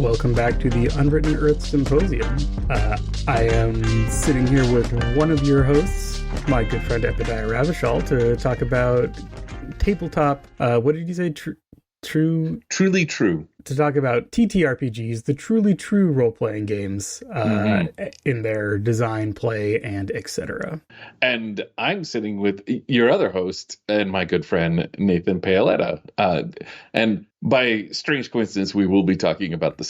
Welcome back to the Unwritten Earth Symposium. I am sitting here with one of your hosts, my good friend Epidaya Ravishal, to talk about tabletop, what did you say? Truly true. To talk about TTRPGs, the truly true role-playing games in their design, play, and etc. And I'm sitting with your other host and my good friend, Nathan Paoletta. And by strange coincidence, we will be talking about the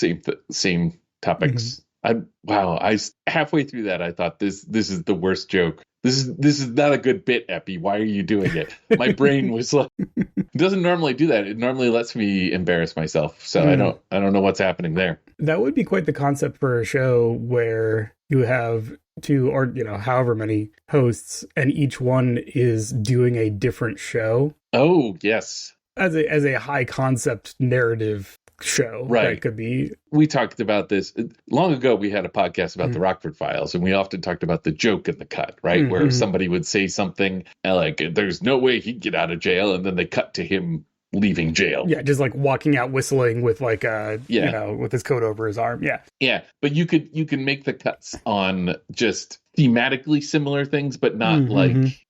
same topics. I halfway through that, I thought this is the worst joke. This is not a good bit, Epi. Why are you doing it? My brain was like, it doesn't normally do that. It normally lets me embarrass myself. So I don't know what's happening there. That would be quite the concept for a show where you have two or however many hosts, and each one is doing a different show. Oh yes, as a high concept narrative show. Right. That could be. We talked about this long ago. We had a podcast about the Rockford Files, and we often talked about the joke in the cut, right? Where somebody would say something like, there's no way he'd get out of jail, and then they cut to him leaving jail. Yeah, just like walking out whistling with like with his coat over his arm. Yeah, but you can make the cuts on just thematically similar things, but not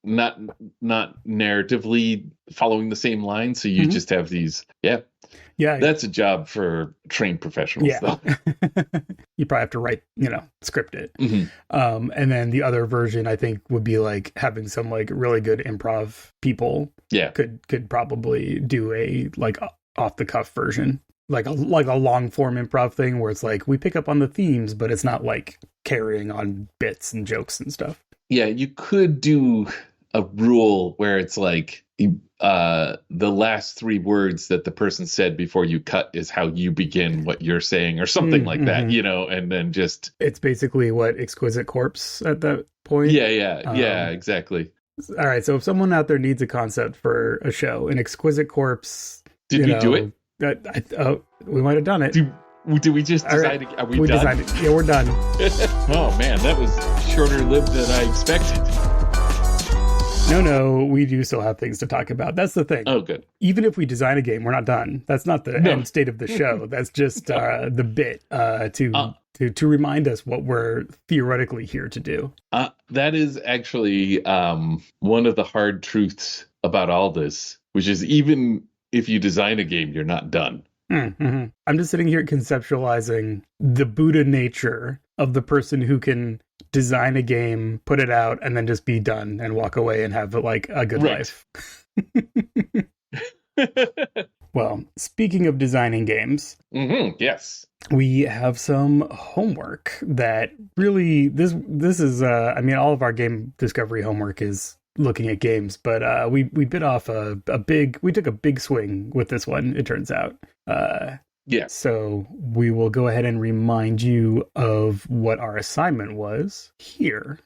not narratively following the same line. So you just have these. Yeah, that's a job for trained professionals. Yeah, though. You probably have to write, script it. And then the other version, I think, would be like having some like really good improv people. Yeah, could probably do a like off the cuff version, like a long form improv thing where it's like we pick up on the themes, but it's not like carrying on bits and jokes and stuff. Yeah, you could do a rule where it's like the last three words that the person said before you cut is how you begin what you're saying or something like that, and then just... It's basically what Exquisite Corpse at that point. Yeah, exactly. All right, so if someone out there needs a concept for a show, an Exquisite Corpse... Did we do it? We might have done it. Did we just decide? Right. Are we done? Decided. Yeah, we're done. Oh, man, that was shorter lived than I expected. No, we do still have things to talk about. That's the thing. Oh, good. Even if we design a game, we're not done. That's not the end state of the show. That's just the bit to remind us what we're theoretically here to do. That is actually one of the hard truths about all this, which is even if you design a game, you're not done. I'm just sitting here conceptualizing the Buddha nature of the person who can design a game, put it out, and then just be done and walk away and have like a good life. Well, speaking of designing games, yes, we have some homework that really this is all of our game discovery homework is looking at games, but we bit off we took a big swing with this one, it turns out. So we will go ahead and remind you of what our assignment was here.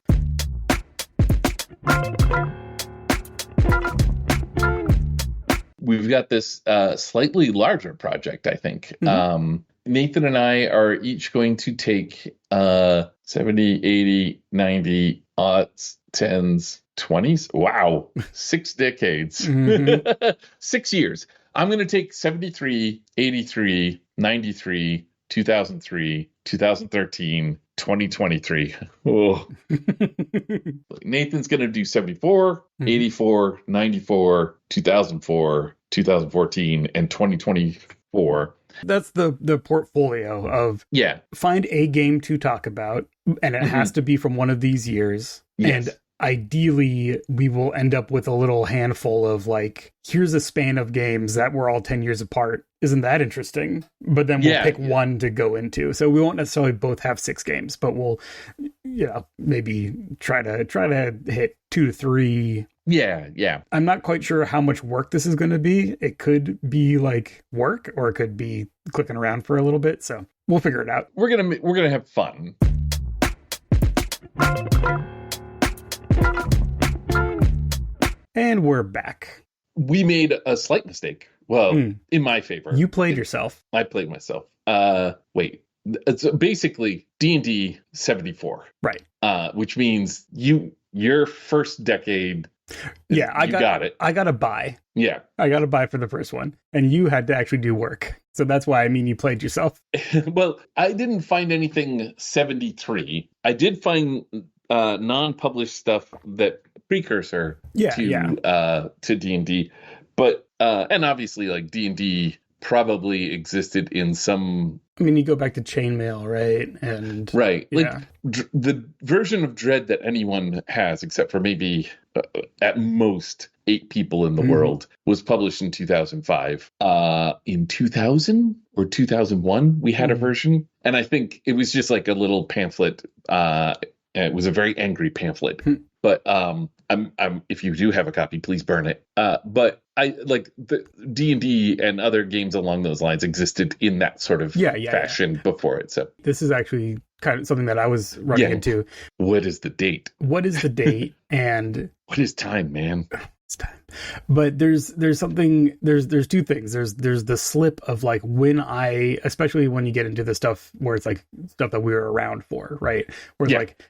We've got this slightly larger project, I think. Nathan and I are each going to take 70, 80, 90, aughts, 10s, 20s. Wow. 6 decades. 6 years. I'm going to take 73, 83, 93, 2003, 2013, 2023. Oh. Nathan's going to do 74, 84, 94, 2004, 2014, and 2024. That's the portfolio of find a game to talk about, and it has to be from one of these years. Yes. And ideally, we will end up with a little handful of like, here's a span of games that were all 10 years apart. Isn't that interesting? But then we'll pick one to go into. So we won't necessarily both have 6 games, but we'll, maybe try to hit 2 to 3. Yeah. I'm not quite sure how much work this is going to be. It could be like work, or it could be clicking around for a little bit. So we'll figure it out. We're gonna have fun. And we're back. We made a slight mistake. Well, in my favor. You played yourself. I played myself. Wait. It's basically D&D 74. Right. Which means your first decade Yeah, You got it. I got a buy. Yeah. I got a buy for the first one, and you had to actually do work. So that's why you played yourself. Well, I didn't find anything 73. I did find non-published stuff that precursor to D&D, but and obviously like D&D probably existed in some. You go back to chainmail, right? And right, yeah. like the version of Dread that anyone has, except for maybe at most 8 people in the world, was published in 2005. In 2000 or 2001, we had a version, and I think it was just like a little pamphlet. It was a very angry pamphlet. But I'm if you do have a copy, please burn it. But I like the D&D and other games along those lines existed in that sort of fashion before it. So this is actually kind of something that I was running into. What is the date? And what is time, man? It's time. But there's something, there's 2 things. There's the slip of like when especially when you get into the stuff where it's like stuff that we were around for, right? Where like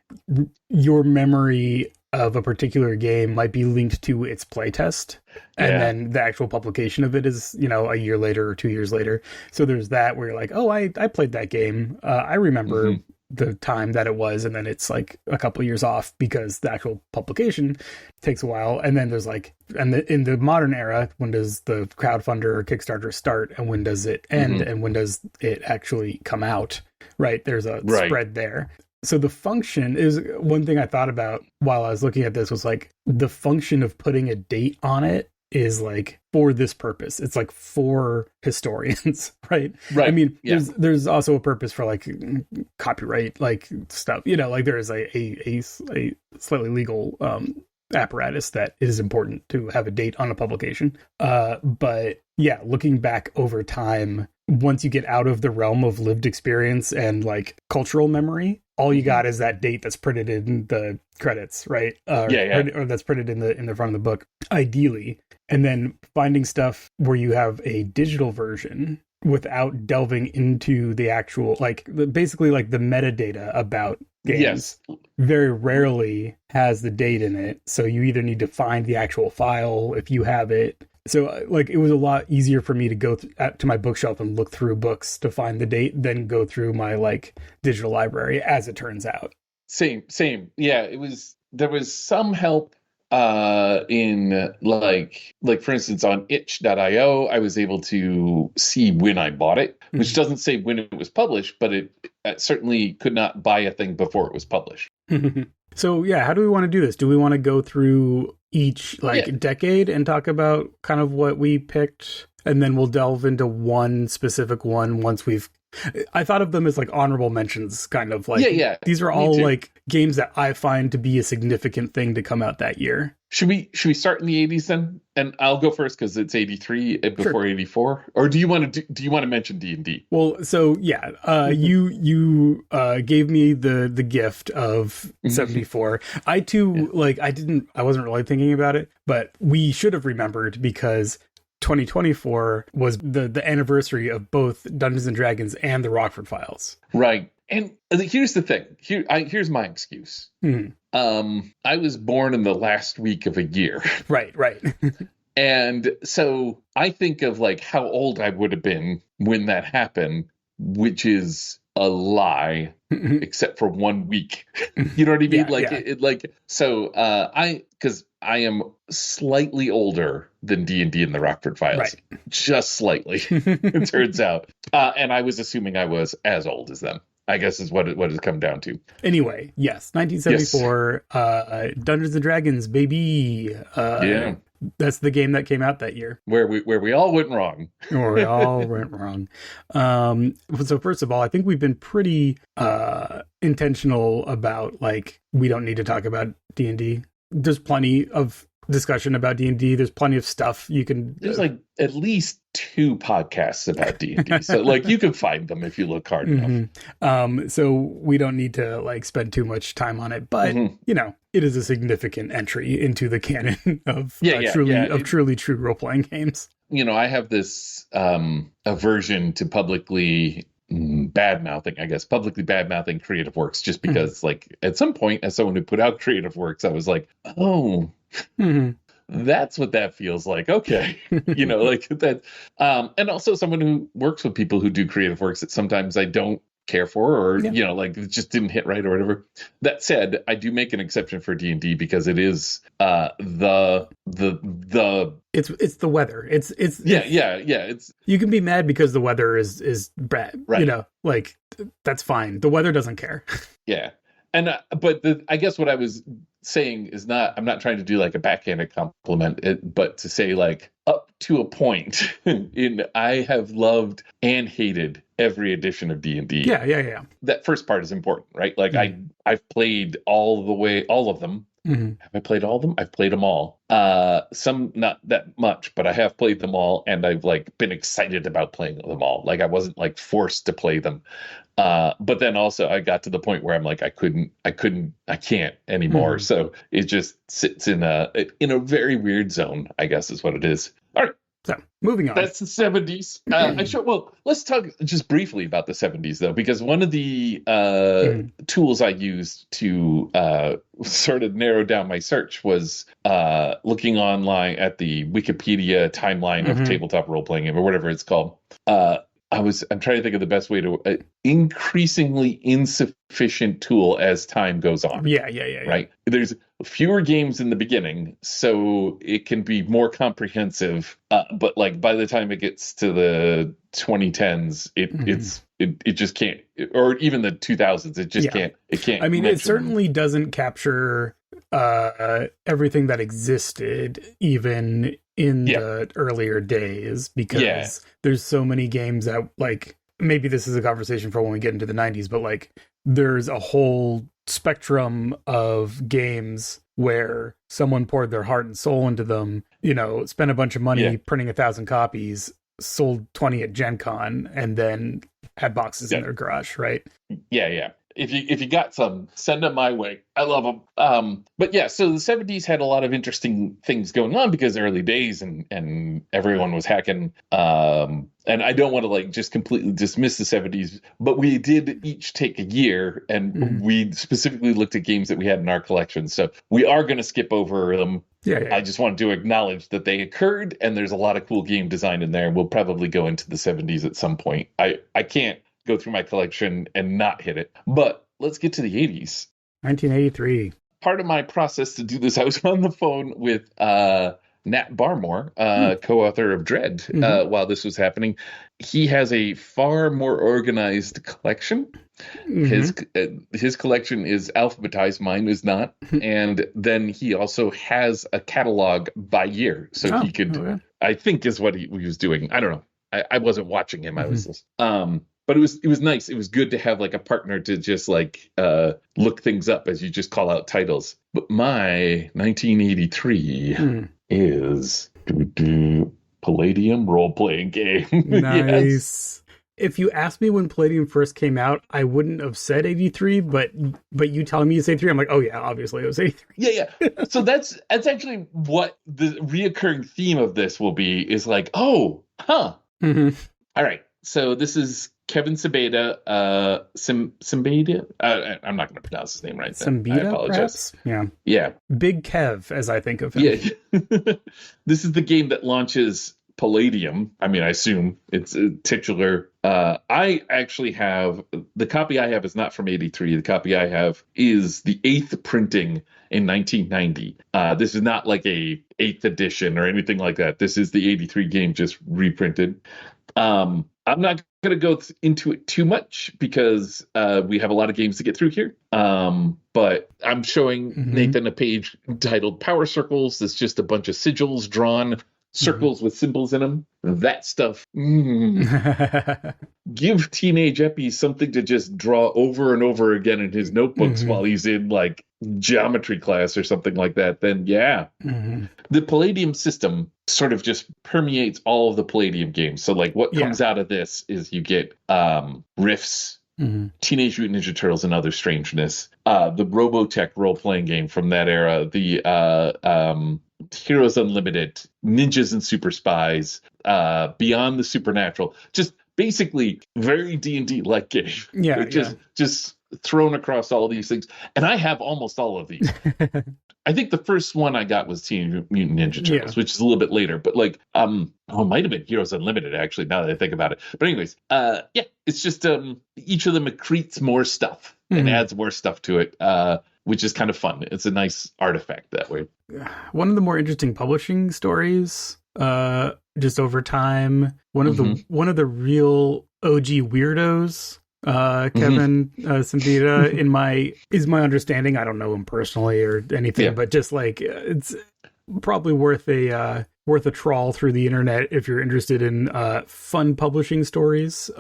your memory of a particular game might be linked to its playtest, and then the actual publication of it is, a year later or 2 years later. So there's that where you're like, oh, I played that game. I remember the time that it was, and then it's like a couple years off because the actual publication takes a while. And then there's like, in the modern era, when does the crowdfunder or Kickstarter start, and when does it end, and when does it actually come out? Right, there's a spread there. So the function is one thing I thought about while I was looking at this, was like the function of putting a date on it is like for this purpose. It's like for historians, right? Right. There's also a purpose for like copyright, like stuff, like there is a slightly legal apparatus that is important to have a date on a publication. But yeah, looking back over time, once you get out of the realm of lived experience and like cultural memory, all you got is that date that's printed in the credits, right? Or that's printed in the front of the book, ideally. And then finding stuff where you have a digital version without delving into the actual, like basically like the metadata about games, very rarely has the date in it. So you either need to find the actual file if you have it. So like it was a lot easier for me to go to my bookshelf and look through books to find the date than go through my like digital library, as it turns out. Same. Yeah, there was some help in like for instance on itch.io, I was able to see when I bought it, which doesn't say when it was published, but it certainly could not buy a thing before it was published. So yeah, how do we want to do this? Do we want to go through each decade and talk about kind of what we picked, and then we'll delve into one specific one once I thought of them as like honorable mentions, kind of like, these are all like games that I find to be a significant thing to come out that year. Should we start in the 80s then? And I'll go first because it's 83 before 84. Or do you want to mention D&D? Well, so yeah, you gave me the gift of 74. I too I wasn't really thinking about it, but we should have remembered because 2024 was the anniversary of both Dungeons and Dragons and the Rockford Files. Right. And here's the thing. Here's my excuse. I was born in the last week of a year. Right. And so I think of like how old I would have been when that happened, which is a lie, except for 1 week. You know what I mean? Because I am slightly older than D&D and the Rockford Files, just slightly. It turns out, and I was assuming I was as old as them, I guess is what it's come down to. Anyway, yes, 1974, Dungeons and Dragons, baby. That's the game that came out that year. Where we all went wrong. So first of all, I think we've been pretty intentional about like, we don't need to talk about D&D. There's plenty of discussion about D&D. There's plenty of stuff you can... There's like at least 2 podcasts about D&D. So like you can find them if you look hard enough. So we don't need to like spend too much time on it, but it is a significant entry into the canon of truly true role-playing games. I have this aversion to publicly bad mouthing, I guess, publicly bad mouthing Creative Works, just because, like, at some point, as someone who put out Creative Works, I was like, oh, that's what that feels like. Okay. Like that. And also someone who works with people who do Creative Works that sometimes I don't care for, or, like it just didn't hit right or whatever. That said, I do make an exception for D&D because it is the it's the weather. It's It's, you can be mad because the weather is bad, right. like that's fine. The weather doesn't care. Yeah. And but I guess what I was saying is I'm not trying to do like a backhanded compliment, but to say, like, up to a point I have loved and hated every edition of D&D. Yeah. That first part is important, right? Like, I've played all of them. Have I played all of them? I've played them all. Some not that much, but I have played them all, and I've, like, been excited about playing them all. Like, I wasn't, like, forced to play them. But then also I got to the point where I'm like, I can't anymore. So it just sits in a very weird zone, I guess is what it is. All right. So moving on. That's the 70s. Well, let's talk just briefly about the 70s, though, because one of the tools I used to sort of narrow down my search was looking online at the Wikipedia timeline of tabletop role-playing game, or whatever it's called. I'm trying to think of the best way to increasingly insufficient tool as time goes on. Yeah. Right. There's fewer games in the beginning, so it can be more comprehensive. But, like, by the time it gets to the 2010s, it just can't, or even the 2000s, it just can't. It can't. I mean, it certainly doesn't capture everything that existed even in the earlier days, because there's so many games that, like, maybe this is a conversation for when we get into the 90s, but, like, there's a whole spectrum of games where someone poured their heart and soul into them, spent a bunch of money printing 1,000 copies, sold 20 at Gen Con, and then had boxes in their garage, right? Yeah. If you got some, send them my way. I love them. But yeah, so the 70s had a lot of interesting things going on because early days and everyone was hacking. And I don't want to, like, just completely dismiss the 70s, but we did each take a year, and we specifically looked at games that we had in our collection. So we are going to skip over them. Yeah. I just wanted to acknowledge that they occurred, and there's a lot of cool game design in there. We'll probably go into the 70s at some point. I can't go through my collection and not hit it. But let's get to the 80s. 1983. Part of my process to do this, I was on the phone with Nat Barmore, co-author of Dread, while this was happening. He has a far more organized collection. His collection is alphabetized, mine is not. And then he also has a catalog by year. So he could, I think is what he was doing. I don't know. I wasn't watching him. I was but it was nice. It was good to have, like, a partner to just, like, look things up as you just call out titles. But my 1983 is Palladium role-playing game. Nice. Yes. If you asked me when Palladium first came out, I wouldn't have said 83, but you telling me it's 83, I'm like, oh yeah, obviously it was 83. Yeah. So that's actually what the reoccurring theme of this will be, is like, oh, huh. All right. So this is Kevin Sabeda, Simbeda. I'm not going to pronounce his name right. Simbeda, I apologize. Perhaps? Yeah. Big Kev, as I think of him. Yeah. This is the game that launches Palladium. I mean, I assume it's a titular. I actually have, the copy I have is not from 83. The copy I have is the 8th printing in 1990. This is not like a 8th edition or anything like that. This is the 83 game just reprinted. I'm not going to go into it too much because we have a lot of games to get through here. But I'm showing Nathan a page titled Power Circles. That's just a bunch of sigils drawn, circles with symbols in them. That stuff. Give teenage Epi something to just draw over and over again in his notebooks while he's in, like, geometry class or something like that, then yeah. The Palladium system sort of just permeates all of the Palladium games. So, like, what comes out of this is you get Rifts, Teenage Mutant Ninja Turtles and Other Strangeness, the Robotech role-playing game from that era, the Heroes Unlimited, Ninjas and Super Spies, Beyond the Supernatural. Just basically very D&D like game. Yeah, just thrown across all these things, and I have almost all of these. I think the first one I got was Teenage Mutant Ninja Turtles, which is a little bit later, but like, it might have been Heroes Unlimited, actually, now that I think about it. But anyways, it's just, each of them accretes more stuff and adds more stuff to it, which is kind of fun. It's a nice artifact that way. One of the more interesting publishing stories, just over time, one of the real OG weirdos, Kevin Simbita, is my understanding. I don't know him personally or anything, but just like, it's probably worth a trawl through the internet if you're interested in fun publishing stories.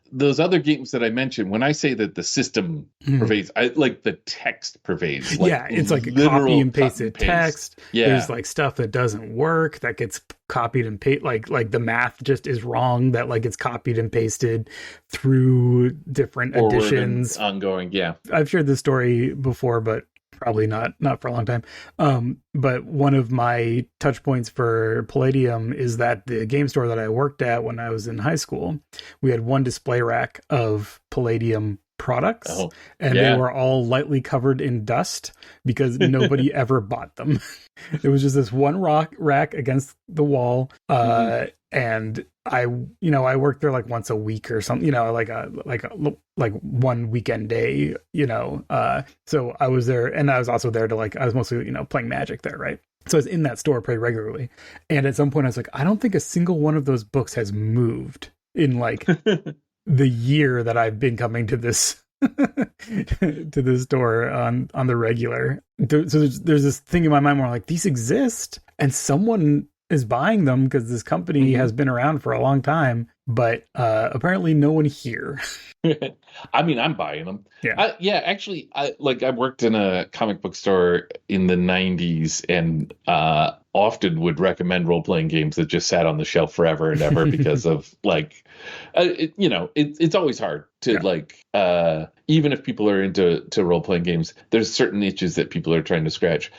Those other games that I mentioned, when I say that the system pervades, I like the text pervades. Like, it's like a copy and pasted text. Yeah. There's like stuff that doesn't work that gets copied and pasted. Like the math just is wrong, that like it's copied and pasted through different editions. Ongoing, yeah. I've shared this story before, but probably not for a long time. But one of my touch points for Palladium is that the game store that I worked at when I was in high school, we had one display rack of Palladium products, and they were all lightly covered in dust because nobody ever bought them. It was just this one rack against the wall, and I worked there like once a week or something, like one weekend day, so I was there, and I was also there I was mostly, playing Magic there, right? So I was in that store pretty regularly, and at some point I was like, I don't think a single one of those books has moved in like the year that I've been coming to this to this store on the regular. So there's this thing in my mind where I'm like, these exist and someone is buying them because this company has been around for a long time, but apparently no one here. I mean, I'm buying them. Yeah. Actually, I worked in a comic book store in the 90s and often would recommend role-playing games that just sat on the shelf forever and ever because of like, it's always hard to even if people are into role-playing games, there's certain niches that people are trying to scratch.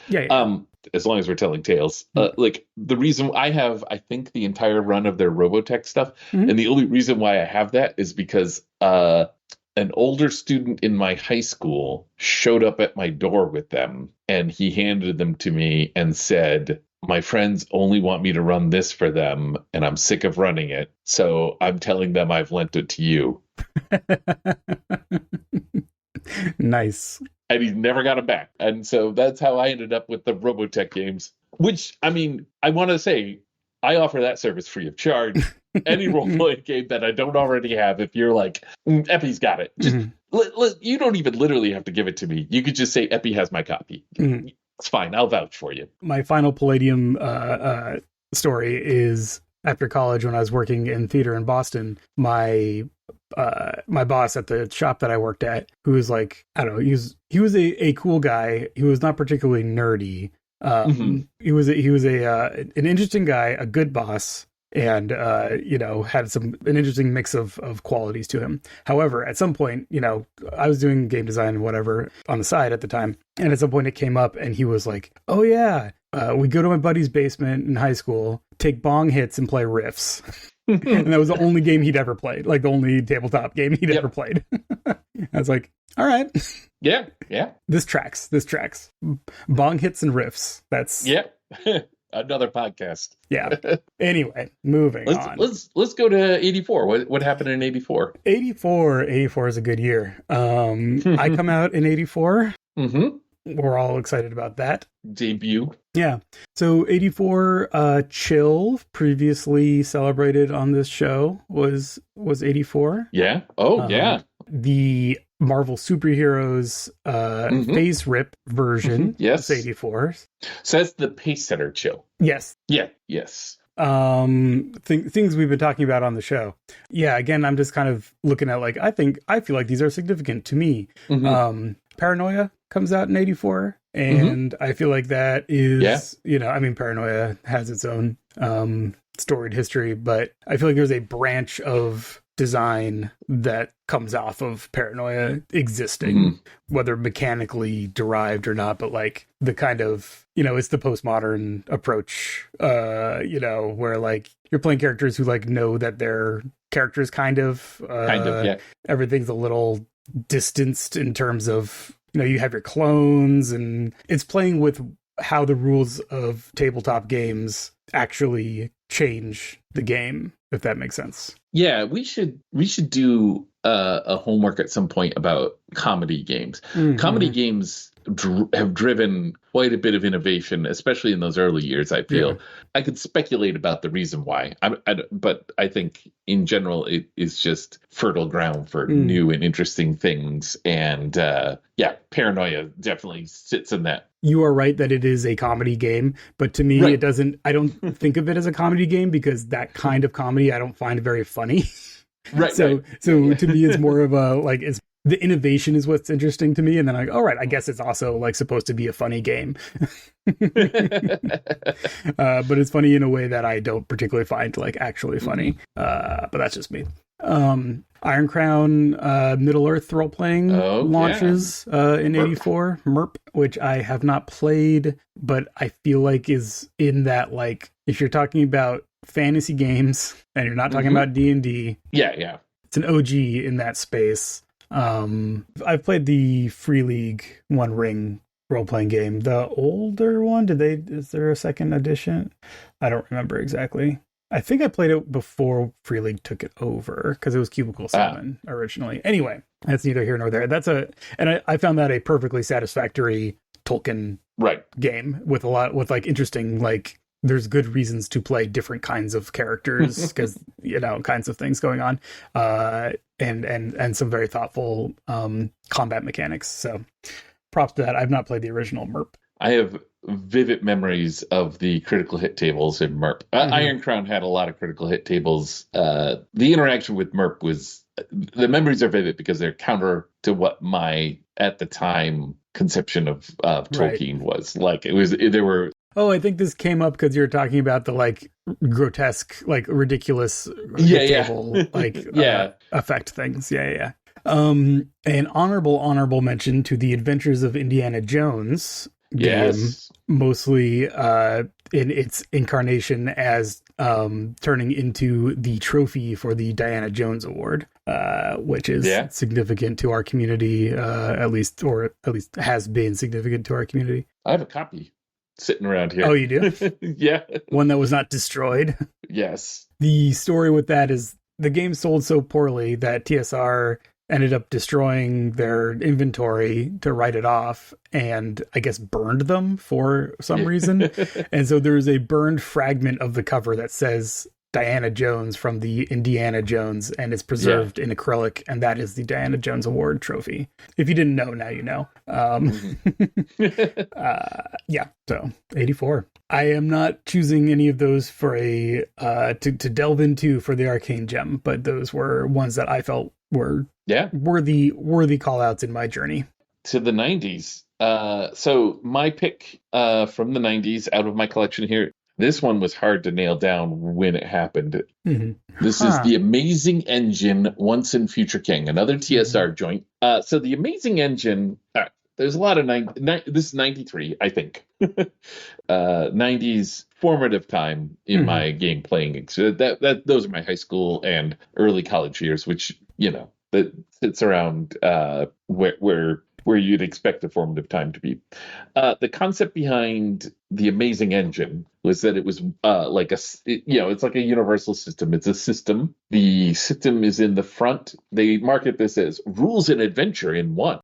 As long as we're telling tales. Like the reason I have, I think, the entire run of their Robotech stuff, and the only reason why I have that is because an older student in my high school showed up at my door with them, and he handed them to me and said, my friends only want me to run this for them, and I'm sick of running it, so I'm telling them I've lent it to you. Nice. And he's never got it back. And so that's how I ended up with the Robotech games, which, I mean, I want to say, I offer that service free of charge. Any role-playing game that I don't already have, if you're like, Epi's got it. Just, you don't even literally have to give it to me. You could just say, Epi has my copy. It's fine. I'll vouch for you. My final Palladium story is after college when I was working in theater in Boston. My boss at the shop that I worked at, who was like, I don't know, he was a cool guy. He was not particularly nerdy. He was an interesting guy, a good boss, and had an interesting mix of qualities to him. However, at some point, I was doing game design and whatever on the side at the time, and at some point it came up, and he was like, "Oh yeah, we go to my buddy's basement in high school, take bong hits, and play riffs." And that was the only game he'd ever played, like the only tabletop game he'd ever played. I was like, all right. Yeah. This tracks. Bong hits and riffs. That's another podcast. Yeah. Anyway, moving on. Let's go to 84. What happened in 84? 84 is a good year. I come out in 84. We're all excited about that. Debut. Yeah. So 84, Chill, previously celebrated on this show, was 84. Yeah. Oh, yeah. The Marvel Superheroes Phase Rip version yes. is 84. So that's the pace setter Chill. Yes. Yeah. Yes. Things we've been talking about on the show. Yeah, again, I'm just kind of looking at I feel like these are significant to me. Paranoia comes out in 84, and I feel like that is, Paranoia has its own storied history, but I feel like there's a branch of design that comes off of Paranoia existing, Mhm. whether mechanically derived or not, but like the kind of, it's the postmodern approach, where like you're playing characters who like know that they're characters Kind of, yeah. everything's a little distanced in terms of, you have your clones, and it's playing with how the rules of tabletop games actually change the game, if that makes sense. Yeah, we should do a homework at some point about comedy games. Comedy games have driven quite a bit of innovation, especially in those early years. I feel I could speculate about the reason why, but I think in general it is just fertile ground for new and interesting things. And Paranoia definitely sits in that. You are right that it is a comedy game, but to me, it doesn't. I don't think of it as a comedy game because that kind of comedy I don't find very funny. Right. So to me, it's more of a like it's the innovation is what's interesting to me, and then like, all right, I guess it's also like supposed to be a funny game, but it's funny in a way that I don't particularly find like actually funny. But that's just me. Iron Crown Middle Earth role playing launches in '84, MERP, which I have not played, but I feel like is in that, like, if you're talking about fantasy games and you're not talking about D&D, it's an OG in that space. I've played the Free League One Ring role playing game, the older one. Is there a second edition? I don't remember exactly. I think I played it before Free League took it over because it was Cubicle 7 originally. Anyway, that's neither here nor there. And I found that a perfectly satisfactory Tolkien game with like interesting, like, there's good reasons to play different kinds of characters because, kinds of things going on, and some very thoughtful combat mechanics. So props to that. I've not played the original MERP. I have vivid memories of the critical hit tables in MERP. Iron Crown had a lot of critical hit tables. The interaction with MERP the memories are vivid because they're counter to what my, at the time, conception of Tolkien was. Like, there were... Oh, I think this came up because you were talking about the like grotesque, like ridiculous table, like effect things. Yeah. An honorable mention to the Adventures of Indiana Jones game, mostly in its incarnation as turning into the trophy for the Diana Jones Award, which is significant to our community, at least has been significant to our community. I have a copy sitting around here. Oh, you do? Yeah. One that was not destroyed. Yes. The story with that is the game sold so poorly that TSR ended up destroying their inventory to write it off, and I guess burned them for some reason. And so there's a burned fragment of the cover that says Diana Jones from the Indiana Jones, and it's preserved in acrylic, and that is the Diana Jones Award trophy. If you didn't know, now you know. So 84. I am not choosing any of those for to delve into for the Arcane Gem, but those were ones that I felt were worthy call outs in my journey to the 90s. So my pick from the 90s out of my collection here, this one was hard to nail down when it happened. This is The Amazing Engine, Once and Future King, another TSR joint. So The Amazing Engine, there's a lot of this is 93, I think. 90s formative time in my game playing. So those are my high school and early college years, which, that sits around where you'd expect a formative time to be. The concept behind The Amazing Engine was that it was it's like a universal system. It's a system. The system is in the front. They market this as rules and adventure in one.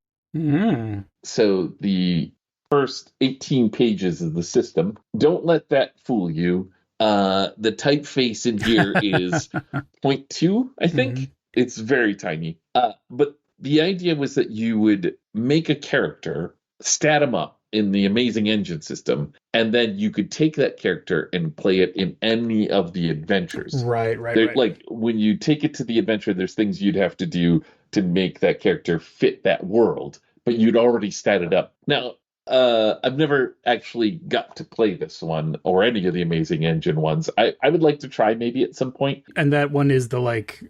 So the first 18 pages of the system, don't let that fool you. The typeface in here is 0.2, I think. It's very tiny. But the idea was that you would make a character, stat him up in the Amazing Engine system, and then you could take that character and play it in any of the adventures. Right. Like, when you take it to the adventure, there's things you'd have to do to make that character fit that world, but you'd already statted up. Now, I've never actually got to play this one or any of the Amazing Engine ones. I would like to try maybe at some point. And that one is the like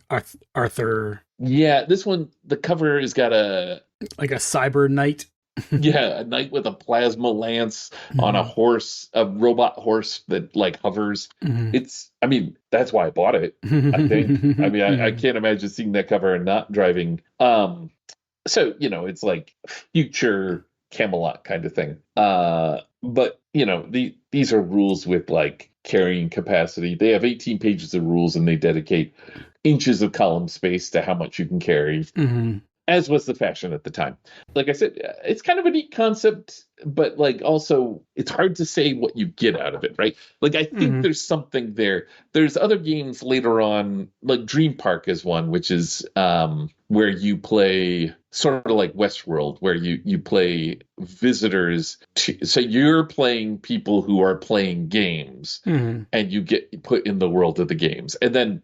Arthur, Yeah, this one, the cover has got like a cyber knight. yeah, a knight with a plasma lance on a horse, a robot horse that like hovers. Mhm. I mean, that's why I bought it, I think. I mean, I Mhm. can't imagine seeing that cover and not driving. So, it's like future Camelot kind of thing. But these are rules with like carrying capacity. They have 18 pages of rules and they dedicate inches of column space to how much you can carry, Mhm. as was the fashion at the time. Like I said, it's kind of a neat concept, but like also it's hard to say what you get out of it, right? Like I think Mhm. there's something there. There's other games later on, like Dream Park is one, which is where you play sort of like Westworld, where you play visitors. So you're playing people who are playing games, Mhm. and you get put in the world of the games. And then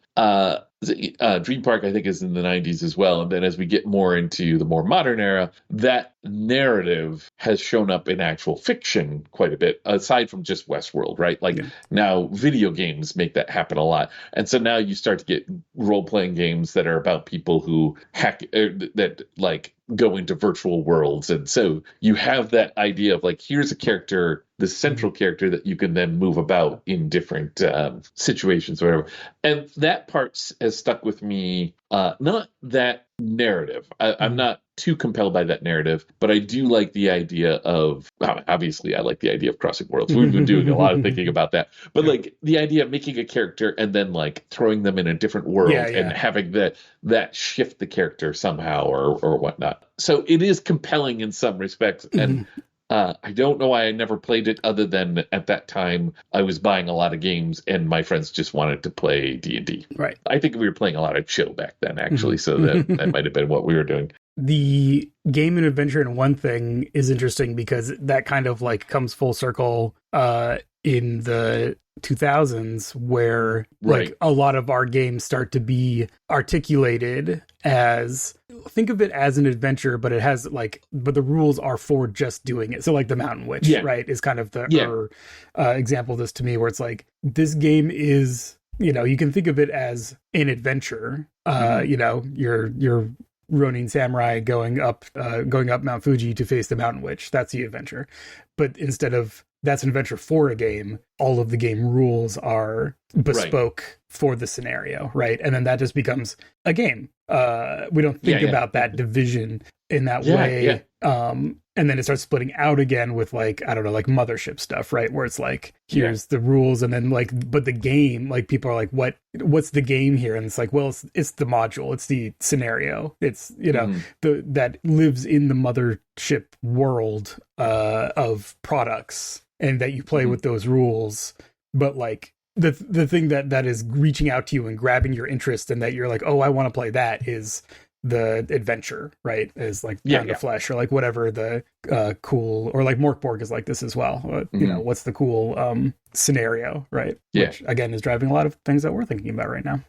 Dream Park, I think, is in the 90s as well. And then as we get more into the more modern era, that narrative has shown up in actual fiction quite a bit, aside from just Westworld, right? Like Yeah. now video games make that happen a lot. And so now you start to get role-playing games that are about people who that like go into virtual worlds. And so you have that idea of like, here's a character, the central character that you can then move about in different situations or whatever. And that part has stuck with me. Not that narrative. I'm Mhm. not too compelled by that narrative, but I do like the idea of, obviously, I like the idea of crossing worlds. We've been doing a lot of thinking about that. But Yeah. like the idea of making a character and then like throwing them in a different Yeah. world and Yeah. having that shift the character somehow or whatnot. So it is compelling in some respects. And Mhm. I don't know why I never played it, other than at that time I was buying a lot of games and my friends just wanted to play D&D. Right. I think we were playing a lot of chill back then, actually, so that Mhm. might have been what we were doing. The game and adventure in one thing is interesting because that kind of like comes full circle in the 2000s, where Right. like a lot of our games start to be articulated as, think of it as an adventure, but it has like, but the rules are for just doing it. So like the Mountain Witch, Yeah. right, is kind of the Yeah. example of this to me, where it's like, this game is, you can think of it as an adventure. You're Ronin samurai going up Mount Fuji to face the Mountain Witch. That's the adventure. But instead of that's an adventure for a game, all of the game rules are bespoke for the scenario, right? And then that just becomes a game. We don't think about that division in that way. And then it starts splitting out again with like, I don't know, like Mothership stuff, right? Where it's like, here's the rules, and then like, but the game, like people are like, what's the game here? And it's like, well, it's the module, it's the scenario, it's that lives in the Mothership world of products, and that you play with those rules. But like the thing that is reaching out to you and grabbing your interest, and that you're like, oh, I want to play that, is the adventure, right? Is like Pound of Flesh, or like whatever the cool, or like Morkborg is like this as well. What's the cool scenario, right? Yeah. Which again is driving a lot of things that we're thinking about right now.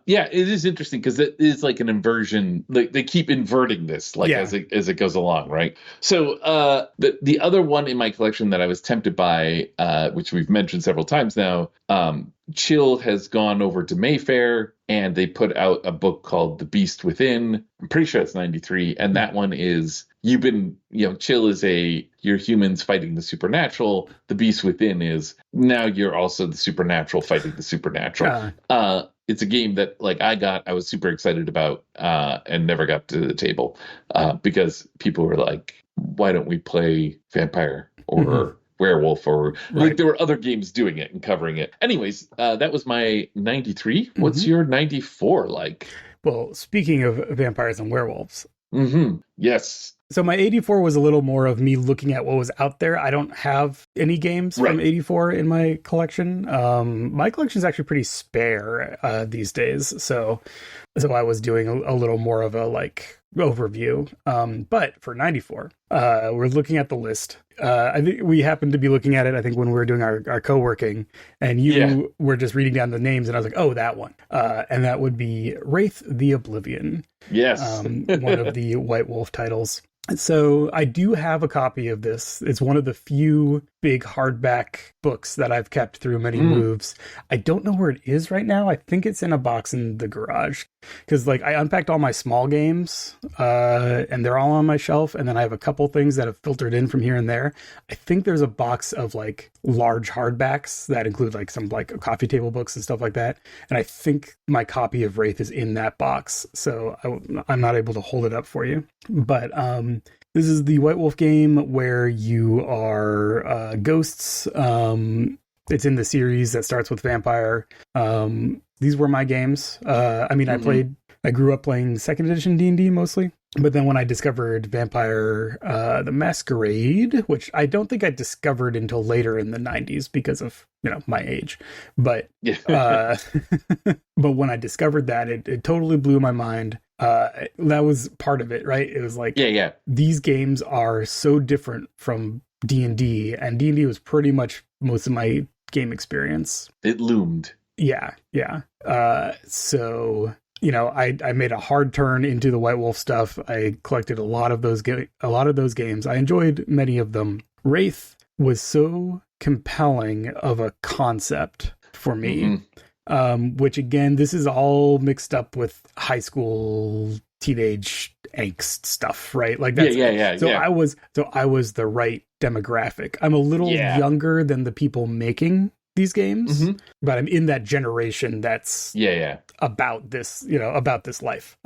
It is interesting because it is like an inversion. Like they keep inverting this, like as it goes along, right? So the other one in my collection that I was tempted by, which we've mentioned several times now, Chill has gone over to Mayfair and they put out a book called The Beast Within. I'm pretty sure it's 93, and that one is Chill is you're humans fighting the supernatural. The Beast Within is now you're also the supernatural fighting the supernatural. It's a game that like I was super excited about and never got to the table because people were like, why don't we play vampire or werewolf, or like there were other games doing it and covering it. Anyways, that was my 93. What's your 94 like? Well, speaking of vampires and werewolves. Yes. So my 84 was a little more of me looking at what was out there. I don't have any games from 84 in my collection. My collection is actually pretty spare these days. So I was doing a little more of a like overview. But for 94, we're looking at the list. I think we happened to be looking at it, I think, when we were doing our co-working, and you were just reading down the names, and I was like, oh, that one. And that would be Wraith the Oblivion. Yes. One of the White Wolf titles. So I do have a copy of this. It's one of the few big hardback books that I've kept through many moves. I don't know where it is right now. I think it's in a box in the garage because like I unpacked all my small games and they're all on my shelf. And then I have a couple things that have filtered in from here and there. I think there's a box of like large hardbacks that include like some like coffee table books and stuff like that. And I think my copy of Wraith is in that box. So I'm not able to hold it up for you. But this is the White Wolf game where you are ghosts. It's in the series that starts with vampire. These were my games. I mean, I grew up playing second edition D&D mostly. But then when I discovered Vampire the Masquerade, which I don't think I discovered until later in the 90s because of, my age. But but when I discovered that, it totally blew my mind. That was part of it, right? It was like, these games are so different from D&D, and D&D was pretty much most of my game experience. It loomed. Yeah. So I made a hard turn into the White Wolf stuff. I collected a lot of those games. I enjoyed many of them. Wraith was so compelling of a concept for me, which again, this is all mixed up with high school teenage angst stuff, right? Like that's I was the right demographic. I'm a little younger than the people making these games, but I'm in that generation that's about this, about this life.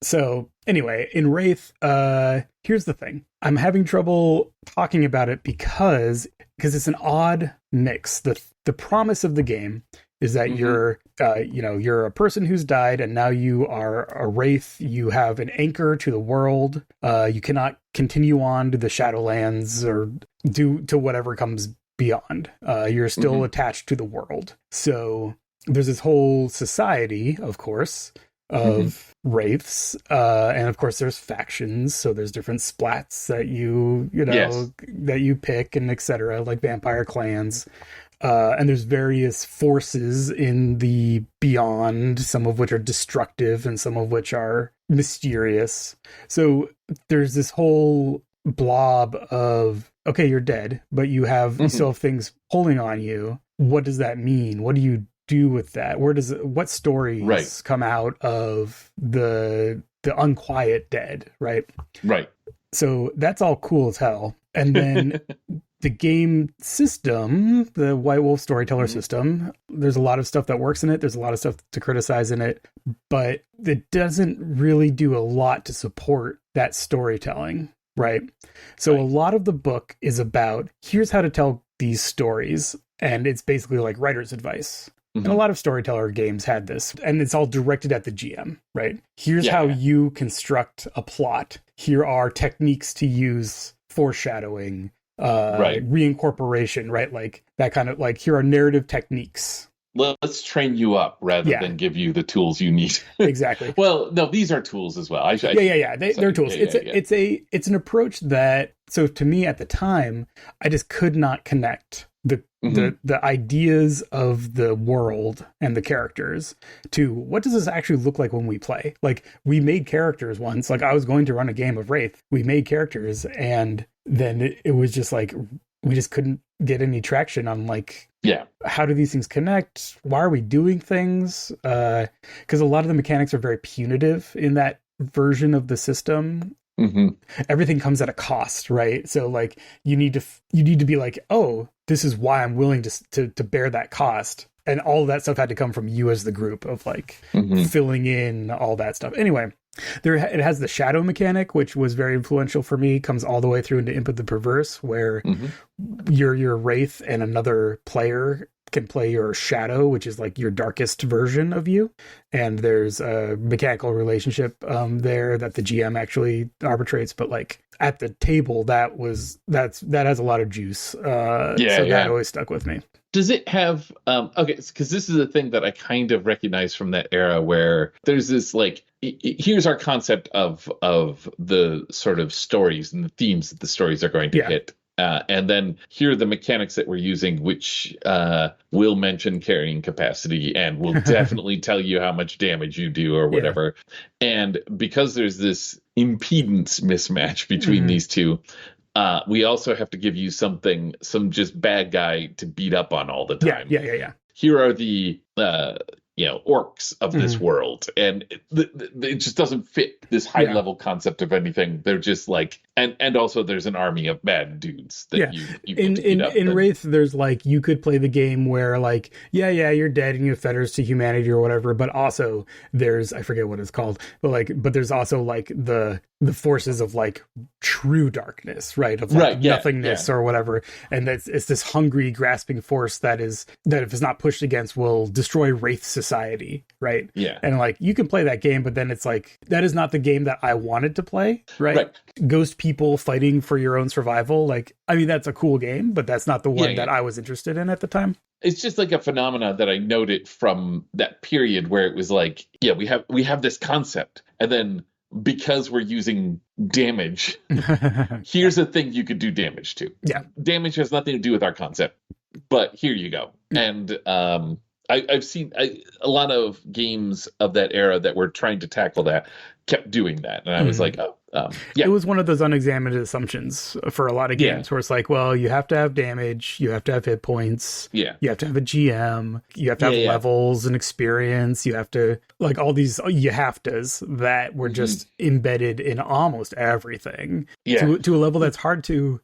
So anyway, in Wraith, here's the thing. I'm having trouble talking about it because it's an odd mix. The promise of the game is that you're a person who's died, and now you are a wraith. You have an anchor to the world. You cannot continue on to the Shadowlands or do to whatever comes beyond. You're still attached to the world. So there's this whole society, of course, of wraiths, and of course there's factions. So there's different splats that that you pick, and etc., like vampire clans. And there's various forces in the beyond, some of which are destructive and some of which are mysterious. So there's this whole blob of, okay, you're dead, but you still have things pulling on you. What does that mean? What do you do with that? What stories come out of the unquiet dead, right? Right. So that's all cool as hell. And then the game system, the White Wolf storyteller system, there's a lot of stuff that works in it. There's a lot of stuff to criticize in it, but it doesn't really do a lot to support that storytelling, right? So a lot of the book is about, here's how to tell these stories. And it's basically like writer's advice. And a lot of storyteller games had this, and it's all directed at the GM, right? Here's how you construct a plot. Here are techniques to use, foreshadowing, reincorporation, right? Like that kind of, like, here are narrative techniques. Let's train you up rather than give you the tools you need. Exactly. Well, no, these are tools as well. They're tools. It's an approach that, so to me at the time, I just could not connect the ideas of the world and the characters to what does this actually look like when we play. Like, we made characters once. Like, I was going to run a game of Wraith. We made characters, and then it was just like, we just couldn't get any traction on, like, how do these things connect? Why are we doing things? Because a lot of the mechanics are very punitive in that version of the system. Everything comes at a cost, right? So, like, you need to be like, oh, this is why I'm willing to bear that cost. And all of that stuff had to come from you as the group of, like, filling in all that stuff. Anyway, it has the shadow mechanic, which was very influential for me. Comes all the way through into Imp of the Perverse, where you're a wraith and another player can play your shadow, which is like your darkest version of you. And there's a mechanical relationship there that the GM actually arbitrates. But, like, at the table, that has a lot of juice. That always stuck with me. Does it have because this is a thing that I kind of recognize from that era, where there's this, like, here's our concept of the sort of stories and the themes that the stories are going to hit. And then here are the mechanics that we're using, which will mention carrying capacity and will definitely tell you how much damage you do or whatever. And because there's this impedance mismatch between these two, we also have to give you some just bad guy to beat up on all the time. Yeah. Here are the orcs of this world, and it just doesn't fit this high level concept of anything. They're just like, and also there's an army of bad dudes that you in Wraith. There's like, you could play the game where like, you're dead and you have fetters to humanity or whatever, but also there's, I forget what it's called, but there's also like the forces of like true darkness, right? Of like nothingness or whatever. And it's this hungry, grasping force that if it's not pushed against will destroy Wraith society, right? Yeah. And like, you can play that game, but then it's like, that is not the game that I wanted to play, right? Ghost people fighting for your own survival. Like, I mean, that's a cool game, but that's not the one that I was interested in at the time. It's just like a phenomena that I noted from that period where it was like, we have this concept, and then because we're using damage, here's a thing you could do damage to. Yeah. Damage has nothing to do with our concept, but here you go. And I've seen a lot of games of that era that were trying to tackle that, kept doing that. And I was like, It was one of those unexamined assumptions for a lot of games where it's like, well, you have to have damage, you have to have hit points, you have to have a GM, you have to have levels and experience, you have to, like, all these you have to's that were just embedded in almost everything to a level that's hard to.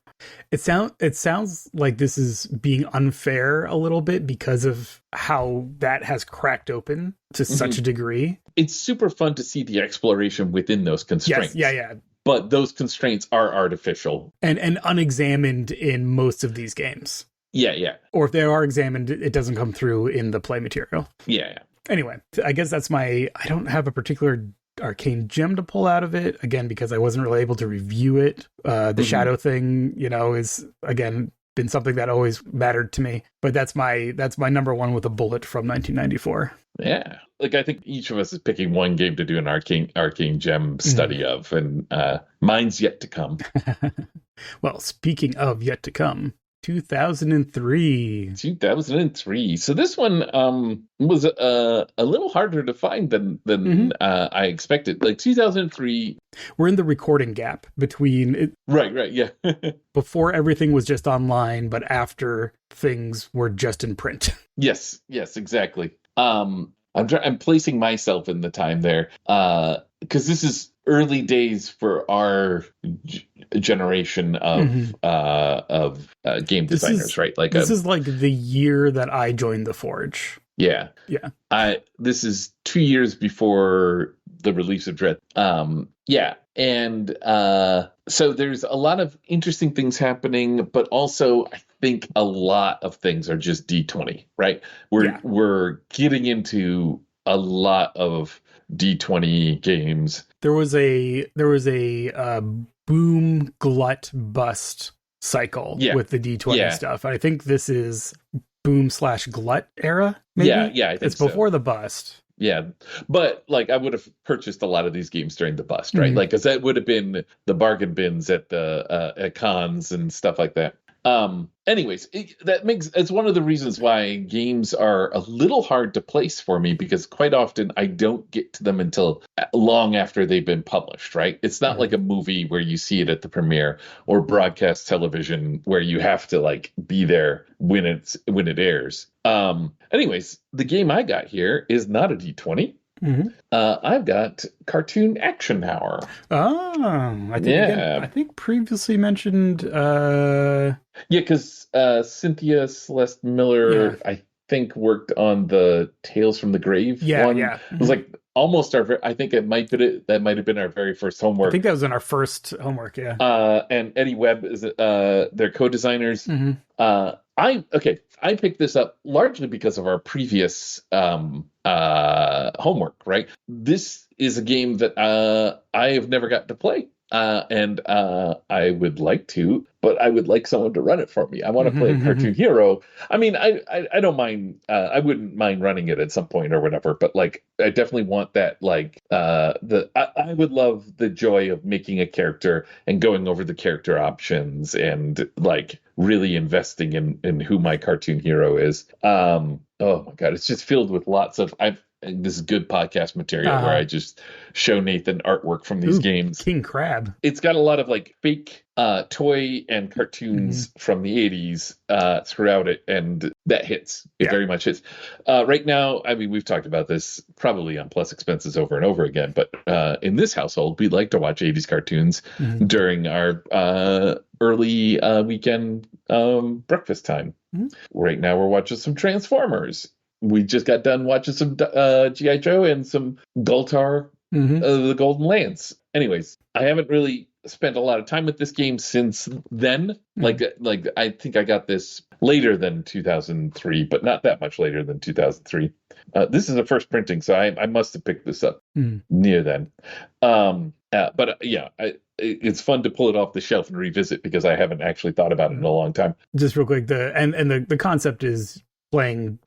It sounds like this is being unfair a little bit because of how that has cracked open to such a degree. It's super fun to see the exploration within those constraints. Yes, But those constraints are artificial. And unexamined in most of these games. Yeah. Or if they are examined, it doesn't come through in the play material. Yeah. Anyway, I guess I don't have a particular Arcane Gem to pull out of it, again, because I wasn't really able to review it. The shadow thing, is, again, been something that always mattered to me. But that's my number one with a bullet from 1994. Yeah. Like, I think each of us is picking one game to do an Arcane Gem study of, and mine's yet to come. Well, speaking of yet to come, 2003. So this one was a little harder to find than I expected. Like 2003. We're in the recording gap between Right, yeah. before everything was just online, but after things were just in print. Yes, exactly. I'm placing myself in the time there because this is early days for our generation of game designers, right? Like this is like the year that I joined the Forge. Yeah. This is 2 years before the release of Dread. And so there's a lot of interesting things happening, but also I think a lot of things are just D20, right? We're getting into a lot of D20 games. There was a boom glut bust cycle with the D20 stuff. I think this is boom/glut era. Maybe? Yeah, I think it's before the bust. Yeah, but like I would have purchased a lot of these games during the bust, right? Like, because that would have been the bargain bins at the at cons and stuff like that. Anyways, it's one of the reasons why games are a little hard to place for me, because quite often I don't get to them until long after they've been published, right? It's not like a movie where you see it at the premiere, or broadcast television where you have to like be there when it airs. Anyways, the game I got here is not a D20. I've got Cartoon Action Hour. I think previously mentioned. Because Cynthia Celeste Miller, I think, worked on the Tales from the Grave one. It was like almost I think that might have been our very first homework. I think that was in our first homework. Yeah. And Eddie Webb is their co-designers. I picked this up largely because of our previous homework, right? This is a game that I have never got to play. and I would like to, but I would like someone to run it for me. I want to play a cartoon hero. I mean, I don't mind. I wouldn't mind running it at some point or whatever. But like, I definitely want that. Like, I would love the joy of making a character and going over the character options and like really investing in who my cartoon hero is. Oh my God, it's just filled with lots of this is good podcast material where I just show Nathan artwork from these games. King Crab. It's got a lot of like fake toy and cartoons from the 80s throughout it, and that hits. It very much hits. Right now, I mean, we've talked about this probably on Plus Expenses over and over again, but in this household, we like to watch 80s cartoons during our early weekend breakfast time. Right now, we're watching some Transformers. We just got done watching some G.I. Joe and some Gultar, the Golden Lance. Anyways, I haven't really spent a lot of time with this game since then. Like I think I got this later than 2003, but not that much later than 2003. This is a first printing, so I must have picked this up near then. But yeah, it's fun to pull it off the shelf and revisit because I haven't actually thought about it in a long time. Just real quick, the concept is playing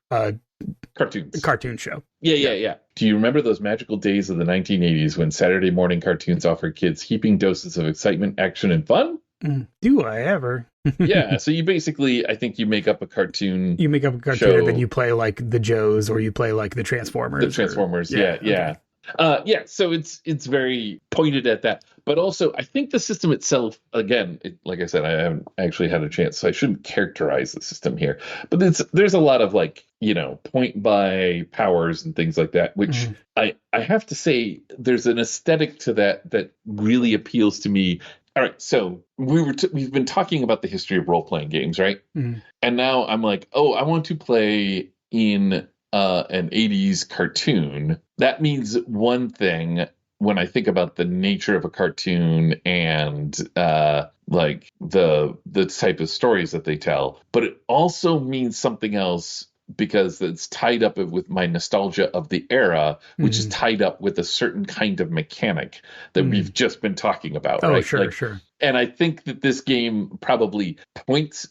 cartoon show. Yeah. Do you remember those magical days of the 1980s when Saturday morning cartoons offered kids heaping doses of excitement, action, and fun? Do I ever? Yeah, so you basically, I think you make up a cartoon. You make up a cartoon show, and then you play like the Joes or you play like the Transformers. The Transformers, yeah. So it's very pointed at that, but also I think the system itself, again, like I said, I haven't actually had a chance, so I shouldn't characterize the system here. But there's a lot of like, point by powers and things like that, which I have to say there's an aesthetic to that really appeals to me. All right, so we've been talking about the history of role-playing games, right? And now I'm like, I want to play in an 80s cartoon. That means one thing when I think about the nature of a cartoon and like the type of stories that they tell, but it also means something else because it's tied up with my nostalgia of the era, which is tied up with a certain kind of mechanic that we've just been talking about. Oh, right? sure. And I think that this game probably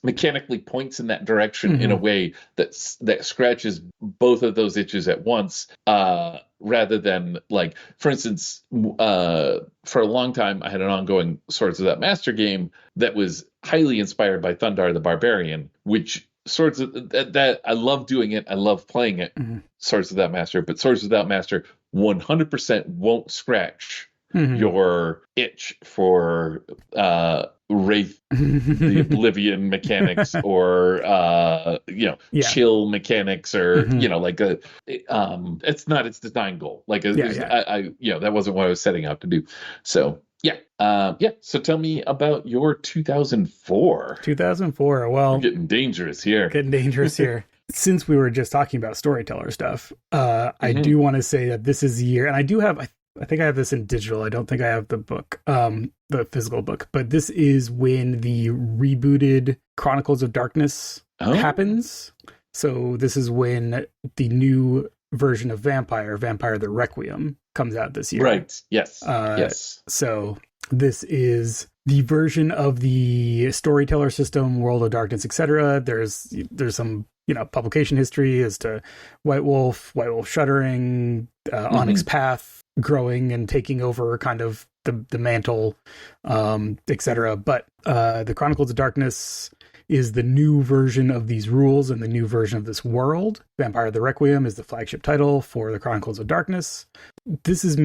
mechanically points in that direction in a way that scratches both of those itches at once, rather than like, for instance, for a long time, I had an ongoing Swords of That Master game that was highly inspired by Thundar the Barbarian, which Swords of that I love doing it. I love playing it. Swords Without Master, but Swords Without Master 100% won't scratch your itch for Wraith the Oblivion mechanics or chill mechanics or like it's not its design goal. Like that wasn't what I was setting out to do. So so tell me about your 2004. 2004. Well, we're getting dangerous here. Since we were just talking about storyteller stuff, I do want to say that this is the year, and I do have, I think I have this in digital. I don't think I have the book, the physical book, but this is when the rebooted Chronicles of Darkness happens. So this is when the new version of Vampire the Requiem, comes out this year. Right. Yes. Yes. So this is the version of the storyteller system, World of Darkness, etc. There's some publication history as to White Wolf shuttering, Onyx Path growing and taking over kind of the mantle, etc. But the Chronicles of Darkness is the new version of these rules and the new version of this world. Vampire the Requiem is the flagship title for the Chronicles of Darkness. This is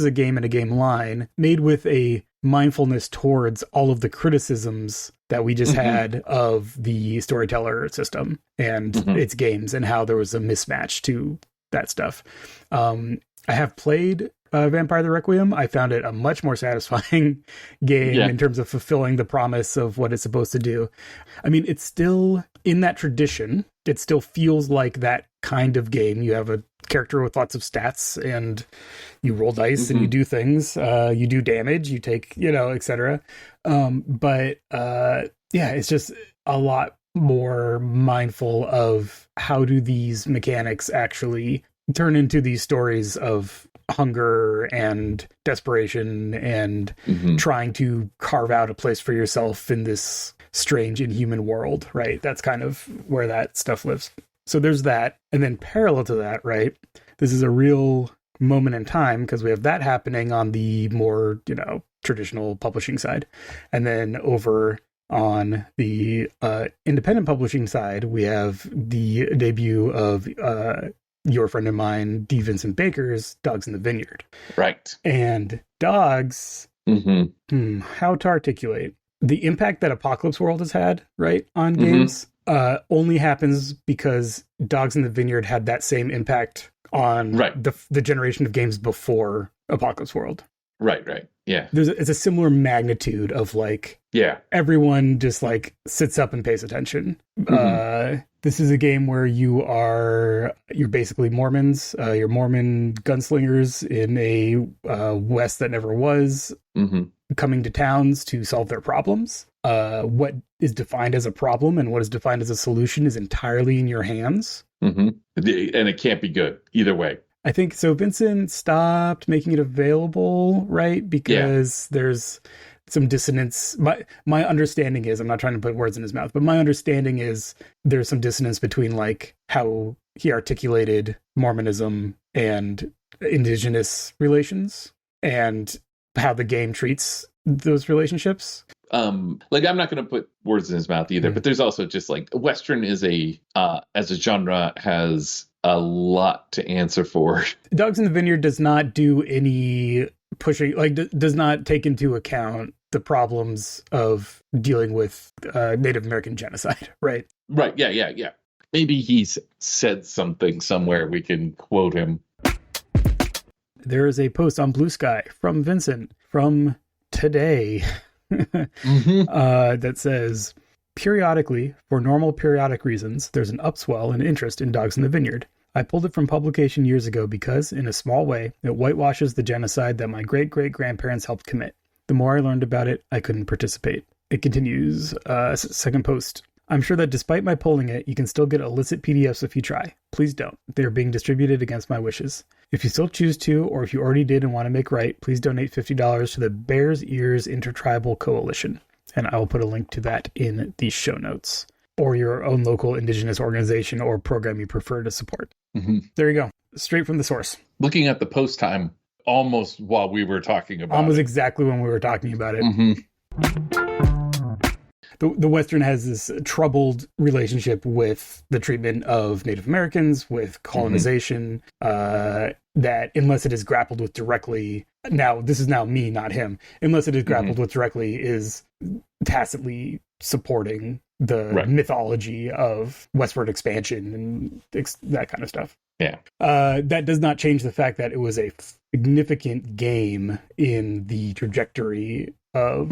a game and a game line made with a mindfulness towards all of the criticisms that we just had of the storyteller system and its games and how there was a mismatch to that stuff. I have played Vampire the Requiem. I found it a much more satisfying game in terms of fulfilling the promise of what it's supposed to do. I mean, it's still in that tradition. It still feels like that kind of game. You have a character with lots of stats and you roll dice and you do things. You do damage, you take, etc. But it's just a lot more mindful of how do these mechanics actually turn into these stories of hunger and desperation and trying to carve out a place for yourself in this strange, inhuman world, right? That's kind of where that stuff lives. So there's that. And then parallel to that, right? This is a real moment in time because we have that happening on the more, traditional publishing side. And then over on the independent publishing side, we have the debut of your friend of mine, D. Vincent Baker's Dogs in the Vineyard. Right. And dogs, how to articulate the impact that Apocalypse World has had, right, on games, only happens because Dogs in the Vineyard had that same impact on the generation of games before Apocalypse World. Right. Yeah. It's a similar magnitude of everyone just sits up and pays attention. This is a game where you're basically Mormons, you're Mormon gunslingers in a West that never was, coming to towns to solve their problems. What is defined as a problem and what is defined as a solution is entirely in your hands. And it can't be good either way. I think so. Vincent stopped making it available, right? Because there's some dissonance. My understanding is, I'm not trying to put words in his mouth, but my understanding is there's some dissonance between how he articulated Mormonism and indigenous relations and how the game treats those relationships. I'm not going to put words in his mouth either, but there's also just Western is as a genre has a lot to answer for. Dogs in the Vineyard does not do any pushing, does not take into account the problems of dealing with Native American genocide, right? Right. Yeah. Maybe he's said something somewhere we can quote him. There is a post on Blue Sky from Vincent from today that says, periodically, for normal periodic reasons, there's an upswell in interest in Dogs in the Vineyard. I pulled it from publication years ago because, in a small way, it whitewashes the genocide that my great-great-grandparents helped commit. The more I learned about it, I couldn't participate. It continues, second post. I'm sure that despite my pulling it, you can still get illicit PDFs if you try. Please don't. They are being distributed against my wishes. If you still choose to, or if you already did and want to make right, please donate $50 to the Bears Ears Intertribal Coalition. And I will put a link to that in the show notes. Or your own local indigenous organization or program you prefer to support. There you go. Straight from the source. Looking at the post time almost while we were talking about almost exactly when we were talking about it. The Western has this troubled relationship with the treatment of Native Americans, with colonization, that unless it is grappled with directly, now this is now me, not him, unless it is grappled with directly, is tacitly supporting the mythology of westward expansion and that kind of stuff. Yeah. That does not change the fact that it was a significant game in the trajectory of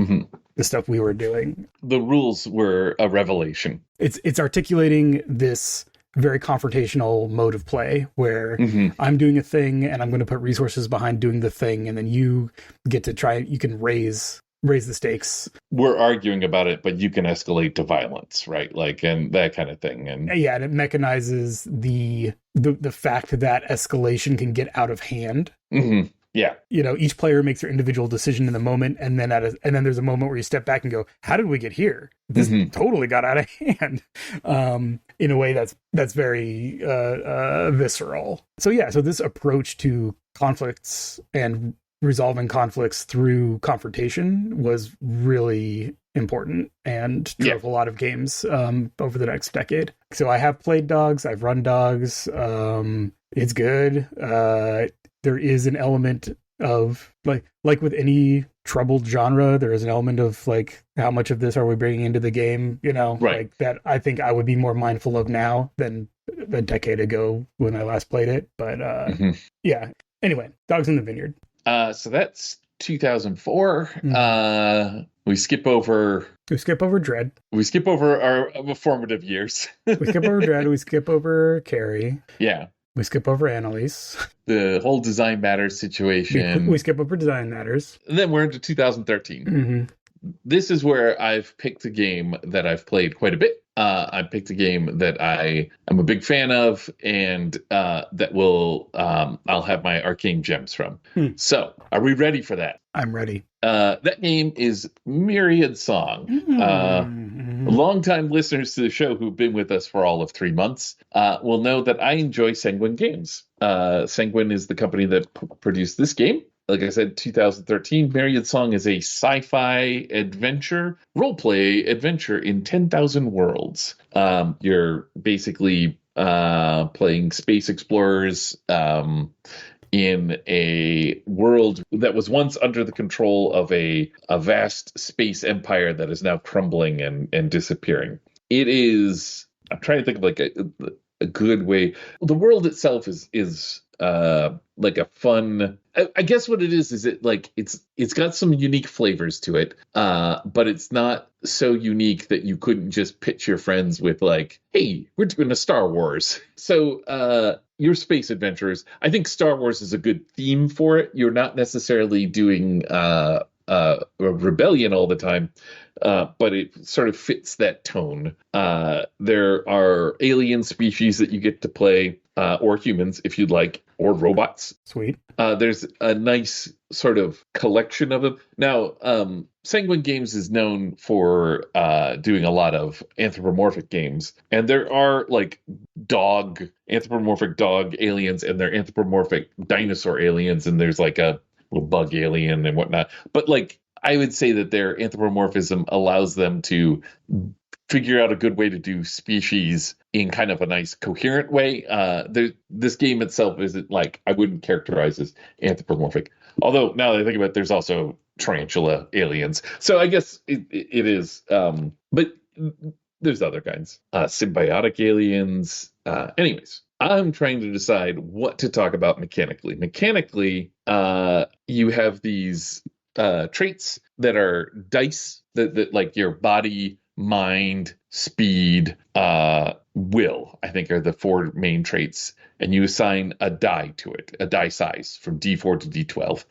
the stuff we were doing. The rules were a revelation. It's articulating this very confrontational mode of play where I'm doing a thing and I'm going to put resources behind doing the thing, and then you get to try, you can raise the stakes. We're arguing about it, but you can escalate to violence, right? And that kind of thing. And yeah, and it mechanizes the fact that escalation can get out of hand. Yeah. Each player makes their individual decision in the moment, and then there's a moment where you step back and go, how did we get here? This totally got out of hand. In a way that's very visceral. So this approach to conflicts and resolving conflicts through confrontation was really important and drove a lot of games over the next decade. So I have played Dogs. I've run Dogs. It's good. There is an element of like with any troubled genre, there is an element of how much of this are we bringing into the game, that I think I would be more mindful of now than a decade ago when I last played it. But yeah. Anyway, Dogs in the Vineyard. So that's 2004. We skip over Dread. We skip over our formative years. We skip over Dread. We skip over Carrie. Yeah. We skip over Annalise. The whole Design Matters situation. We skip over Design Matters. And then we're into 2013. this is where I've picked a game that I've played quite a bit. I picked a game that I am a big fan of, and that will I'll have my Arcane Gems from. Hmm. So, are we ready for that? I'm ready. That game is Myriad Song. Mm-hmm. Longtime listeners to the show who've been with us for all of 3 months will know that I enjoy Sanguine Games. Sanguine is the company that produced this game. Like I said, 2013, Myriad Song is a sci-fi adventure, role-play adventure in 10,000 worlds. You're basically playing space explorers in a world that was once under the control of a vast space empire that is now crumbling and disappearing. It is, I'm trying to think of like a good way. The world itself is like a fun, I guess what it is it like it's got some unique flavors to it, but it's not so unique that you couldn't just pitch your friends with like, hey, we're doing a Star Wars. So your space adventures, I think Star Wars is a good theme for it. You're not necessarily doing a rebellion all the time, but it sort of fits that tone. There are alien species that you get to play, or humans if you'd like, or robots. Sweet. There's a nice sort of collection of them. Now, Sanguine Games is known for doing a lot of anthropomorphic games, and there are like anthropomorphic dog aliens, and there are anthropomorphic dinosaur aliens, and there's like a little bug alien and whatnot. But like, I would say that their anthropomorphism allows them to figure out a good way to do species in kind of a nice coherent way. This game itself isn't like, I wouldn't characterize as anthropomorphic. Although now that I think about it, there's also tarantula aliens. So I guess it is. But there's other kinds. Symbiotic aliens. Anyways, I'm trying to decide what to talk about mechanically. Mechanically, you have these traits that are dice that like your body, mind, speed, will, I think are the four main traits. And you assign a die to it, a die size from D4 to D12.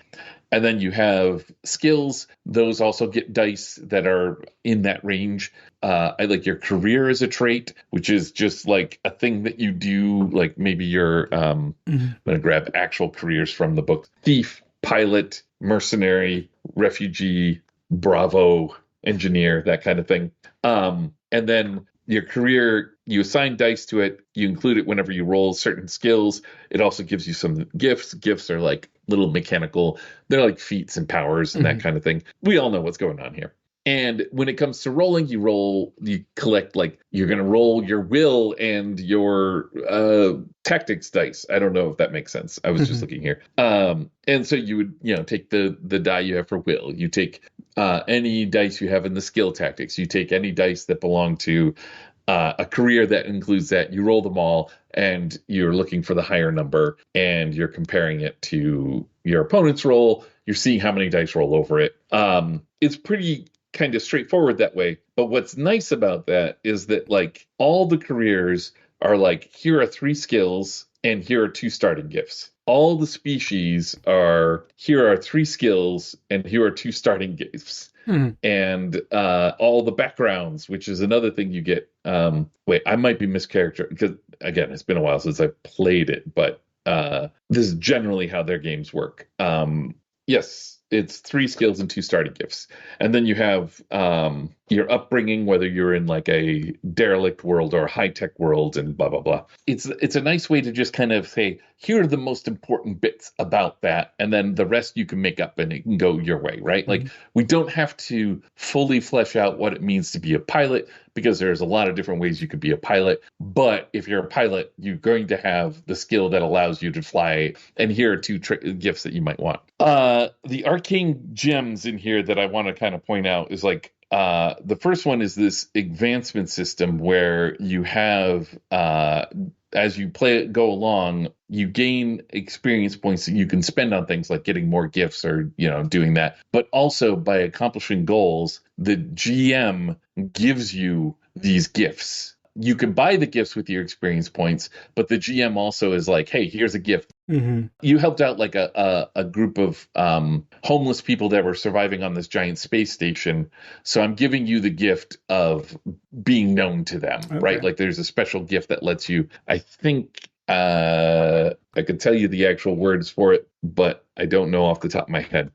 And then you have skills. Those also get dice that are in that range. I like your career as a trait, which is just like a thing that you do. Like maybe you're, I'm going to grab actual careers from the book. Thief, pilot, mercenary, refugee, bravo, engineer, that kind of thing. And then your career, you assign dice to it. You include it whenever you roll certain skills. It also gives you some gifts. Gifts are like little mechanical, they're like feats and powers and that kind of thing. We all know what's going on here. And when it comes to rolling, you collect, like, you're going to roll your will and your tactics dice. I don't know if that makes sense. I was just looking here. And so you would, take the die you have for will. You take any dice you have in the skill tactics. You take any dice that belong to a career that includes that. You roll them all, and you're looking for the higher number, and you're comparing it to your opponent's roll. You're seeing how many dice roll over it. It's pretty kind of straightforward that way. But what's nice about that is that, like, all the careers are like, here are 3 skills and here are 2 starting gifts. All the species are, here are 3 skills and here are 2 starting gifts. And all the backgrounds, which is another thing you get. Wait, I might be mischaracterized because, again, it's been a while since I've played it, but this is generally how their games work. Yes, it's 3 skills and 2 starting gifts. And then you have your upbringing, whether you're in like a derelict world or a high-tech world, and blah, blah, blah. It's a nice way to just kind of say, here are the most important bits about that, and then the rest you can make up and it can go your way, right? Like, we don't have to fully flesh out what it means to be a pilot, because there's a lot of different ways you could be a pilot. But if you're a pilot, you're going to have the skill that allows you to fly. And here are 2 gifts that you might want. The Arcane Gems in here that I want to kind of point out is like, the first one is this advancement system where you have, as you go along, you gain experience points that you can spend on things like getting more gifts or, doing that. But also by accomplishing goals, the GM gives you these gifts. you can buy the gifts with your experience points, but the GM also is like, hey, here's a gift. Mm-hmm. You helped out like a group of homeless people that were surviving on this giant space station. So I'm giving you the gift of being known to them, right? Okay. Like there's a special gift that lets you, I think, I could tell you the actual words for it, but I don't know off the top of my head.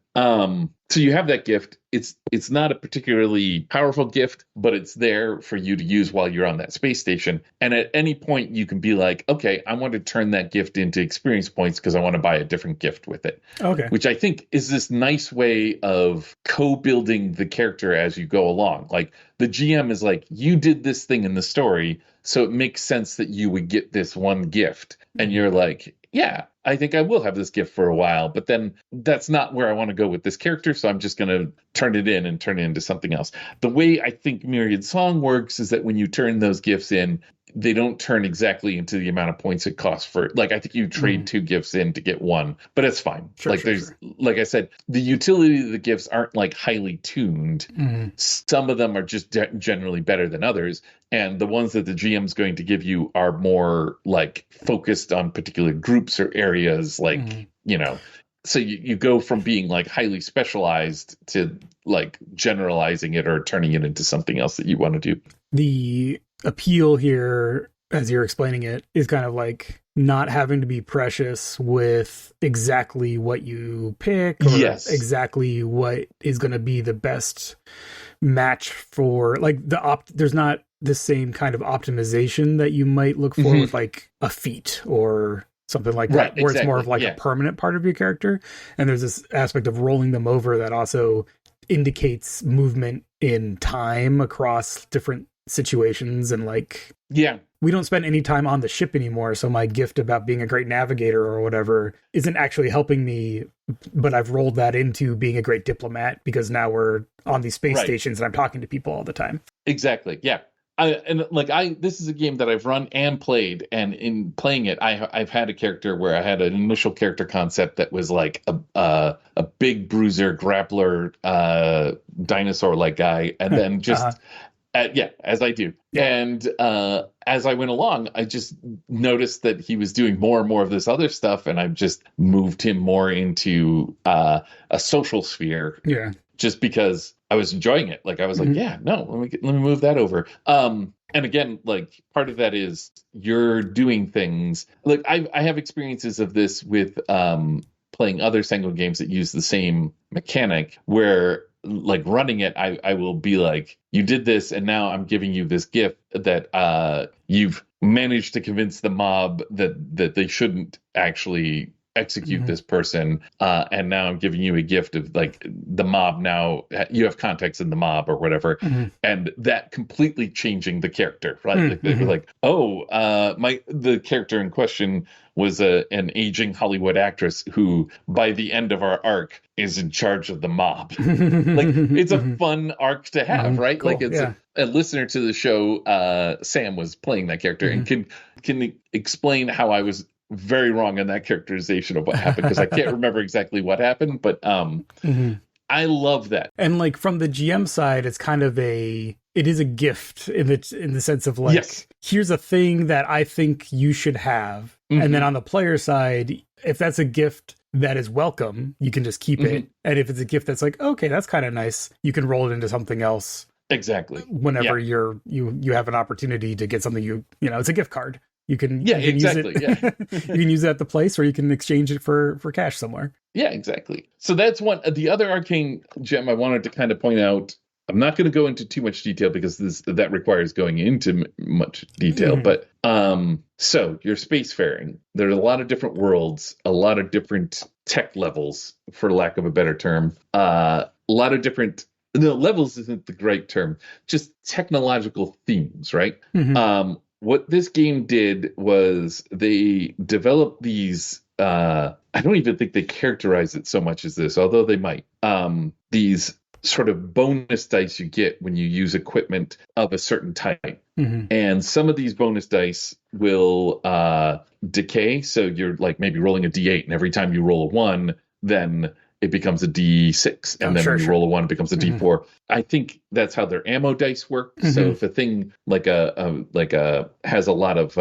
So you have that gift. It's not a particularly powerful gift, but it's there for you to use while you're on that space station. And at any point, you can be like, okay, I want to turn that gift into experience points because I want to buy a different gift with it. Okay. Which I think is this nice way of co-building the character as you go along. Like the GM is like, you did this thing in the story, so it makes sense that you would get this one gift. And you're like, yeah, I think I will have this gift for a while, but then that's not where I want to go with this character, so I'm just going to turn it into something else. The way I think Myriad Song works is that when you turn those gifts in, they don't turn exactly into the amount of points it costs for, like, I think you trade 2 gifts in to get 1, but it's fine. Sure, like sure, there's sure. like I said, the utility of the gifts aren't like highly tuned. Some of them are just generally better than others, and the ones that the GM's going to give you are more like focused on particular groups or areas, like so you go from being like highly specialized to like generalizing it or turning it into something else that you want to do. The appeal here, as you're explaining it, is kind of like not having to be precious with exactly what you pick or Yes. exactly what is going to be the best match for, like, there's not the same kind of optimization that you might look for with like a feat or something like that, where it's more of like a permanent part of your character. And there's this aspect of rolling them over that also indicates movement in time across different situations. And like, we don't spend any time on the ship anymore, so my gift about being a great navigator or whatever isn't actually helping me, but I've rolled that into being a great diplomat because now we're on these space stations and I'm talking to people all the time. Exactly. Yeah. This is a game that I've run and played, and in playing it, I've had a character where I had an initial character concept that was like a big bruiser, grappler, dinosaur-like guy, and then just as I do. Yeah. And as I went along, I just noticed that he was doing more and more of this other stuff, and I've just moved him more into a social sphere. Yeah. Just because I was enjoying it. Like I was like, let me move that over. And again, like part of that is you're doing things. Like I have experiences of this with playing other single games that use the same mechanic where, like, running it, I will be like, you did this and now I'm giving you this gift that you've managed to convince the mob that they shouldn't actually execute this person, and now I'm giving you a gift of like the mob. Now you have context in the mob or whatever, and that completely changing the character, right? Like, they were like, the character in question was an aging Hollywood actress who, by the end of our arc, is in charge of the mob. Like, it's a fun arc to have, right? Cool. Like, it's a listener to the show, Sam was playing that character and can explain how I was very wrong in that characterization of what happened, because I can't remember exactly what happened, but I love that. And like from the GM side, it's kind of it is a gift in the sense of like, here's a thing that I think you should have. And then on the player side, if that's a gift that is welcome, you can just keep it. And if it's a gift that's like, okay, that's kind of nice, you can roll it into something else. Exactly. Whenever you have an opportunity to get something, it's a gift card. You can exactly. Use it. You can use it at the place, or you can exchange it for cash somewhere. Yeah, exactly. So that's one. The other arcane gem I wanted to kind of point out. I'm not going to go into too much detail because that requires going into much detail. But so you're spacefaring. There's a lot of different worlds, a lot of different tech levels, for lack of a better term. A lot of different. No, levels isn't the right term. Just technological themes, right? What this game did was they developed these, I don't even think they characterize it so much as this, although they might, these sort of bonus dice you get when you use equipment of a certain type. And some of these bonus dice will decay. So you're like maybe rolling a D8, and every time you roll a 1, then it becomes a D6, and then when you roll a 1, it becomes a D4. I think that's how their ammo dice work. So if a thing like a has a lot of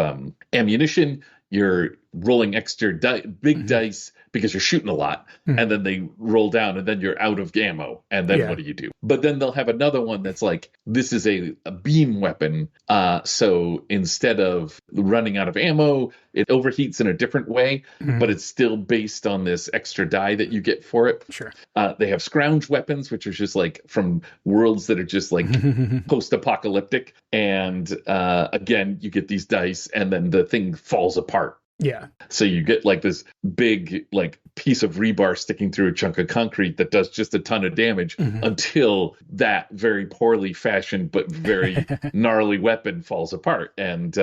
ammunition, you're rolling extra big dice because you're shooting a lot, and then they roll down, and then you're out of ammo, and then what do you do? But then they'll have another one that's like, this is a beam weapon, so instead of running out of ammo, it overheats in a different way, but it's still based on this extra die that you get for it. Sure. They have scrounge weapons, which are just like from worlds that are just like post-apocalyptic, and again, you get these dice, and then the thing falls apart. Yeah. So you get like this big like piece of rebar sticking through a chunk of concrete that does just a ton of damage until that very poorly fashioned but very gnarly weapon falls apart. And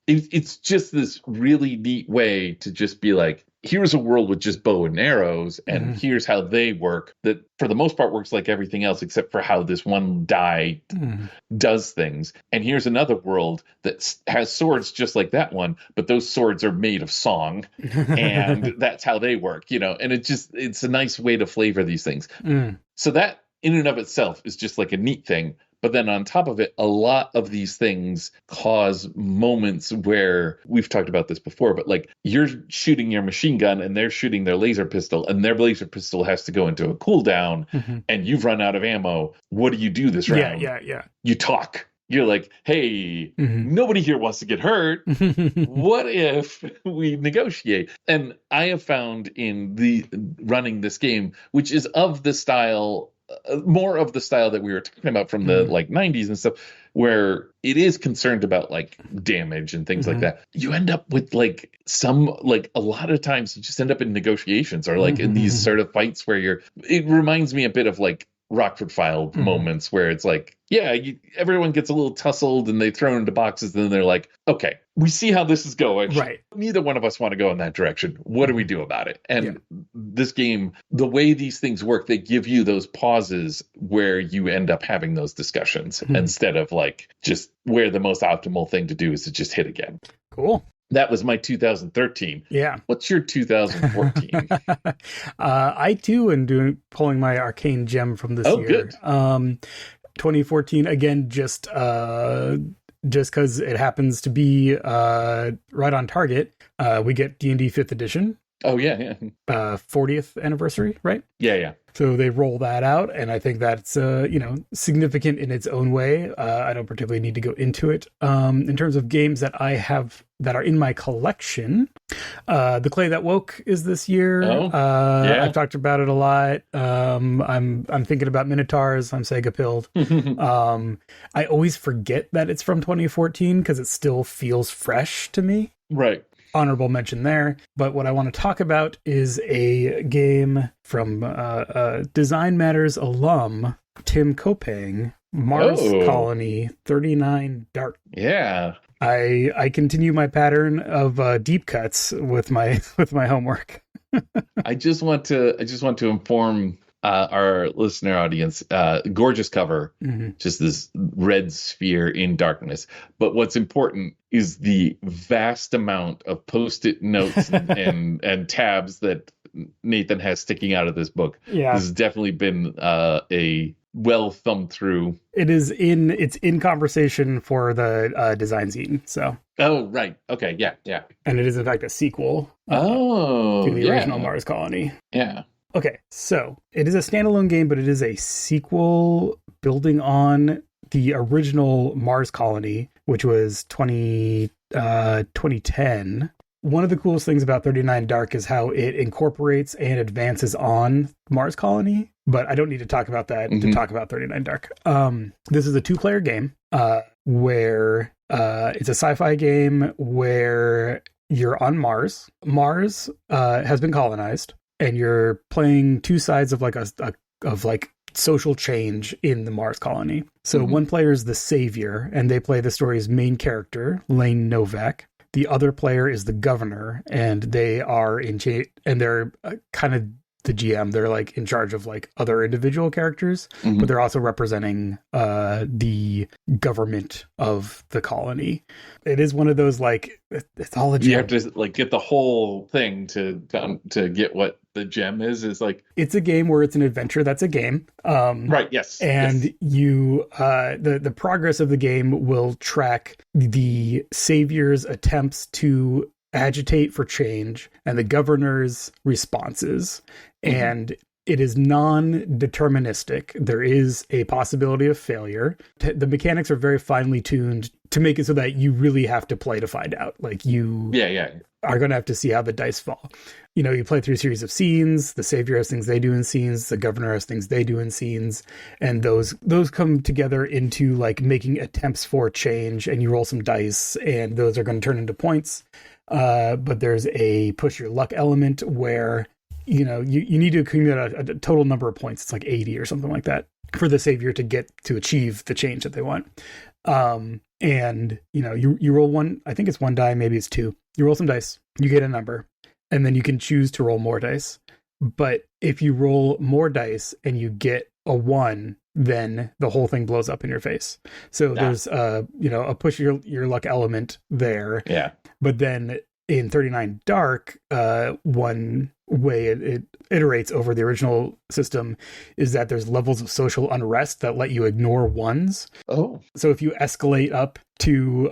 it's just this really neat way to just be like, here's a world with just bow and arrows, and here's how they work, that for the most part works like everything else except for how this one die does things. And here's another world that has swords just like that one, but those swords are made of song, and that's how they work, you know. And it's a nice way to flavor these things. So that in and of itself is just like a neat thing. But then on top of it, a lot of these things cause moments where we've talked about this before, but like you're shooting your machine gun and they're shooting their laser pistol, and their laser pistol has to go into a cooldown, and you've run out of ammo. What do you do this round? Yeah. You talk. You're like, hey, nobody here wants to get hurt. What if we negotiate? And I have found in running this game, which is of the style, more of the style that we were talking about from the like 90s and stuff, where it is concerned about like damage and things like that. You end up with like a lot of times you just end up in negotiations or like in these sort of fights where it reminds me a bit of like Rockford File moments where it's like, everyone gets a little tussled and they throw into boxes, and then they're like, okay, we see how this is going. Right. Neither one of us want to go in that direction. What do we do about it? And this game, the way these things work, they give you those pauses where you end up having those discussions instead of like just where the most optimal thing to do is to just hit again. Cool. That was my 2013. Yeah. What's your 2014? I too am pulling my Arcane Gem from this year. Good. 2014 again, just because it happens to be right on target. We get D&D 5th edition. Oh yeah. 40th anniversary, right? Yeah. So they roll that out, and I think that's significant in its own way. I don't particularly need to go into it. In terms of games that I have that are in my collection, The Clay That Woke is this year. I've talked about it a lot. I'm thinking about Minotaurs. I'm Sega pilled. I always forget that it's from 2014 because it still feels fresh to me. Right. Honorable mention there. But what I want to talk about is a game from Design Matters alum Tim Kopang, Mars Colony 39 Dark. Yeah. I continue my pattern of deep cuts with my homework. I just want to inform our listener audience, gorgeous cover, just this red sphere in darkness. But what's important is the vast amount of Post-it notes and tabs that Nathan has sticking out of this book. Yeah, this has definitely been a well thumbed through. It's in conversation for the design zine. So. Oh right, okay, yeah. And it is in fact a sequel. To the original Mars Colony. Yeah. Okay, so it is a standalone game, but it is a sequel building on the original Mars Colony, which was 2010. One of the coolest things about 39 Dark is how it incorporates and advances on Mars Colony, but I don't need to talk about that to talk about 39 Dark. This is a 2-player game where it's a sci-fi game where you're on Mars. Mars has been colonized, and you're playing two sides of like social change in the Mars Colony. So one player is the savior, and they play the story's main character, Lane Novak. The other player is the governor, and they are and they're kind of the GM. They're like in charge of like other individual characters, but they're also representing the government of the colony. It is one of those like it's all a GM. You have to like get the whole thing to get what the gem is like it's a game where it's an adventure that's a game. right, yes. And yes. you the progress of the game will track the savior's attempts to agitate for change and the governor's responses. And it is non-deterministic. There is a possibility of failure. The mechanics are very finely tuned to make it so that you really have to play to find out. Like you are going to have to see how the dice fall. You know, you play through a series of scenes. The savior has things they do in scenes. The governor has things they do in scenes. And those come together into like making attempts for change, and you roll some dice and those are going to turn into points. But there's a push your luck element where you know, you need to accumulate a total number of points. It's like 80 or something like that for the savior to achieve the change that they want. And you know, you roll one, I think it's one die, maybe it's two. You roll some dice, you get a number, and then you can choose to roll more dice. But if you roll more dice and you get a 1, then the whole thing blows up in your face. So there's you know, a push your luck element there. Yeah. But then in 39 Dark, one way it iterates over the original system is that there's levels of social unrest that let you ignore ones. Oh. So if you escalate up to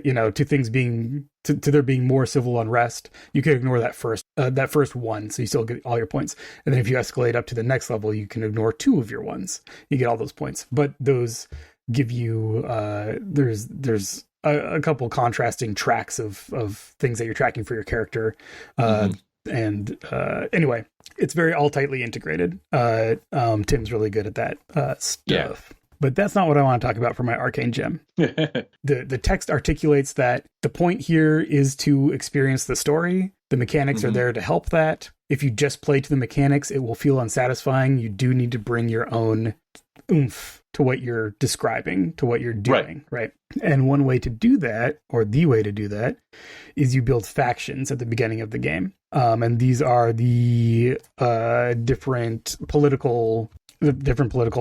you know, to things being to there being more civil unrest, you can ignore that first one, so you still get all your points. And then if you escalate up to the next level, you can ignore 2 of your ones. You get all those points. But those give you there's a couple contrasting tracks of things that you're tracking for your character. And anyway, it's very all tightly integrated. Tim's really good at that stuff. Yeah. But that's not what I want to talk about for my Arcane Gem. The text articulates that the point here is to experience the story. The mechanics are there to help that. If you just play to the mechanics, it will feel unsatisfying. You do need to bring your own oomph to what you're describing, to what you're doing, right? And one way to do that, or the way to do that, is you build factions at the beginning of the game. And these are the different political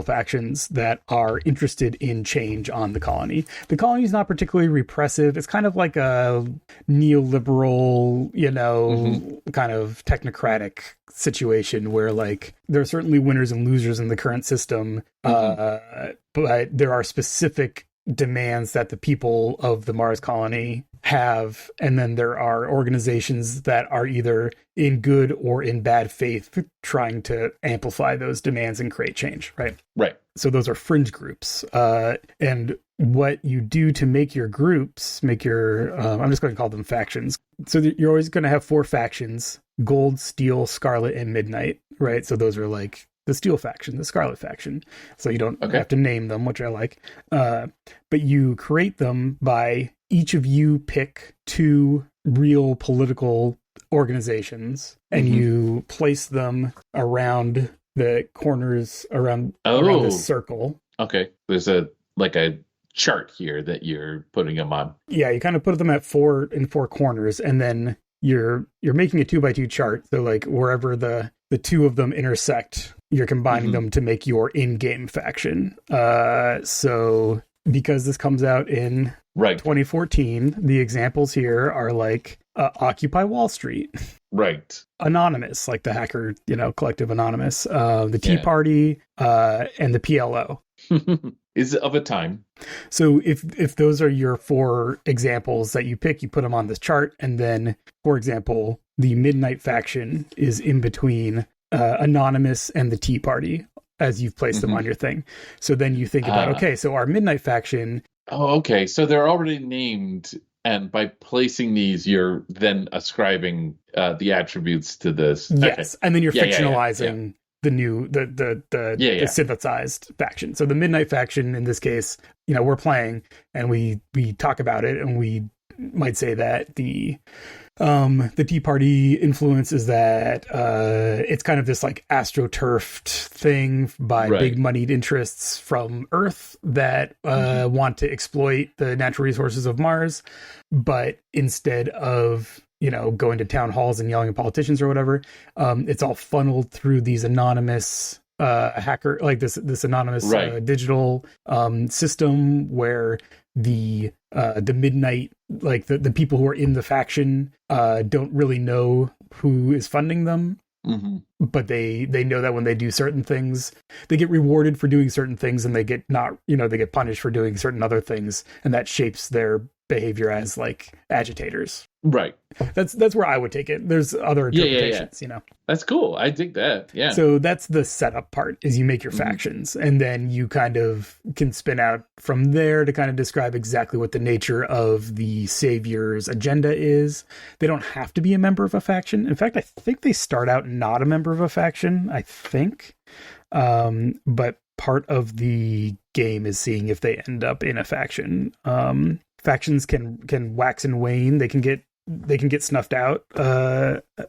factions that are interested in change on the colony. The colony is not particularly repressive. It's kind of like a neoliberal, you know, kind of technocratic situation where like there are certainly winners and losers in the current system, but there are specific demands that the people of the Mars colony have, and then there are organizations that are either in good or in bad faith trying to amplify those demands and create change, right? So those are fringe groups, and what you do to make your groups, I'm just going to call them factions. So you're always going to have 4 factions: Gold, Steel, Scarlet, and Midnight, right? So those are like the Steel faction, the Scarlet faction. So you don't have to name them, which I like. But you create them by each of you pick 2 real political organizations, and you place them around the corners around this circle. Okay. There's a chart here that you're putting them on. Yeah, you kind of put them at 4 corners, and then you're making a 2x2 chart. So like wherever the 2 of them intersect, you're combining them to make your in-game faction. So because this comes out in 2014, the examples here are like Occupy Wall Street. Anonymous, like the hacker, collective Anonymous, the Tea Party, and the PLO. Is of a time. So if those are your 4 examples that you pick, you put them on this chart, and then, for example, the Midnight faction is in between Anonymous and the Tea Party as you've placed them on your thing. So then you think about, okay, so our Midnight faction. Oh, okay. So they're already named, and by placing these, you're then ascribing the attributes to this. Yes, and then you're fictionalizing the new the synthesized faction. So the Midnight faction in this case, we're playing and we talk about it, and we might say that the Tea Party influence is that it's kind of this like astroturfed thing by big moneyed interests from Earth that want to exploit the natural resources of Mars, but instead of going to town halls and yelling at politicians or whatever, it's all funneled through these anonymous hacker, like this anonymous digital system where the Midnight, like the people who are in the faction don't really know who is funding them. but they know that when they do certain things, they get rewarded for doing certain things, and they get not, they get punished for doing certain other things, and that shapes their behavior as like agitators. Right. That's where I would take it. There's other interpretations, That's cool. I dig that. Yeah. So that's the setup part, is you make your factions, and then you kind of can spin out from there to kind of describe exactly what the nature of the savior's agenda is. They don't have to be a member of a faction. In fact, I think they start out not a member of a faction, I think. But part of the game is seeing if they end up in a faction. Factions can wax and wane. They can get snuffed out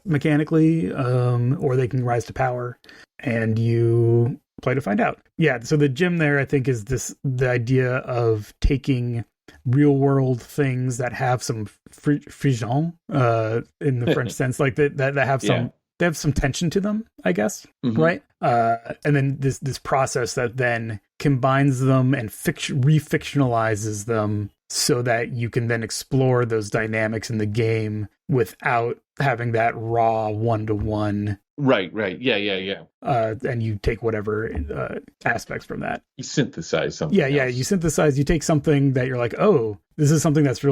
mechanically, or they can rise to power, and you play to find out. Yeah, so the gem there, I think, is the idea of taking real world things that have some frisson in the French sense, like that have some they have some tension to them, I guess, right? And then this process that then combines them and refictionalizes them, so that you can then explore those dynamics in the game without having that raw one-to-one. Right. Yeah. And you take whatever aspects from that. You synthesize something. Yeah. You take something that you're like, oh, this is something that's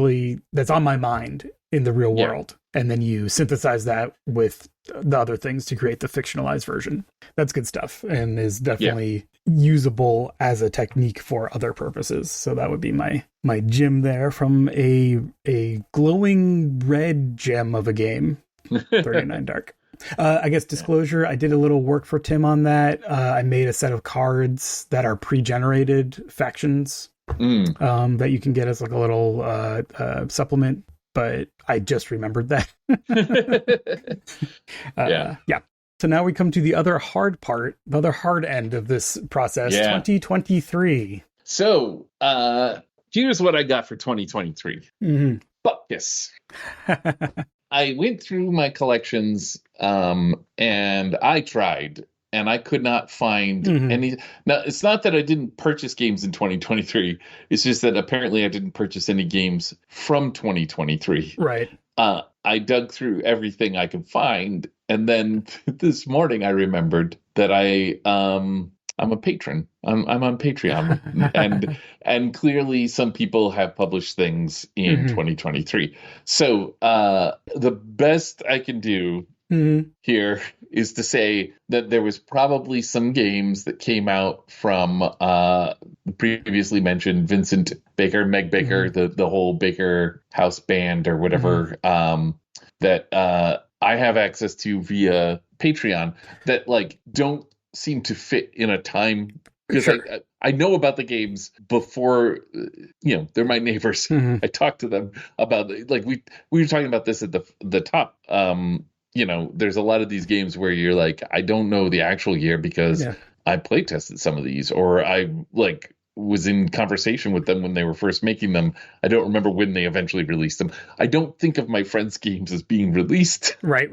on my mind in the real world. And then you synthesize that with the other things to create the fictionalized version. That's good stuff, and is definitely usable as a technique for other purposes. So that would be my gem there, from a glowing red gem of a game, 39 Dark. I guess disclosure, I did a little work for Tim on that. I made a set of cards that are pre-generated factions that you can get as like a little supplement, but I just remembered that. Yeah. So now we come to the other hard part, the other hard end of this process, 2023. So here's what I got for 2023. Fuck this. I went through my collections and I tried, and I could not find any. Now, it's not that I didn't purchase games in 2023. It's just that apparently I didn't purchase any games from 2023. Right. I dug through everything I could find, and then this morning I remembered that I'm a patron. I'm on Patreon, and clearly some people have published things in 2023. So the best I can do here is to say that there was probably some games that came out from previously mentioned Vincent Baker, Meg Baker, the whole Baker House band or whatever, that I have access to via Patreon, that like don't seem to fit in a time, because I know about the games before, they're my neighbors. I talk to them about, like, we were talking about this at the top. There's a lot of these games where you're like, I don't know the actual year because I play tested some of these, or I like was in conversation with them when they were first making them. I don't remember when they eventually released them. I don't think of my friends' games as being released. Right.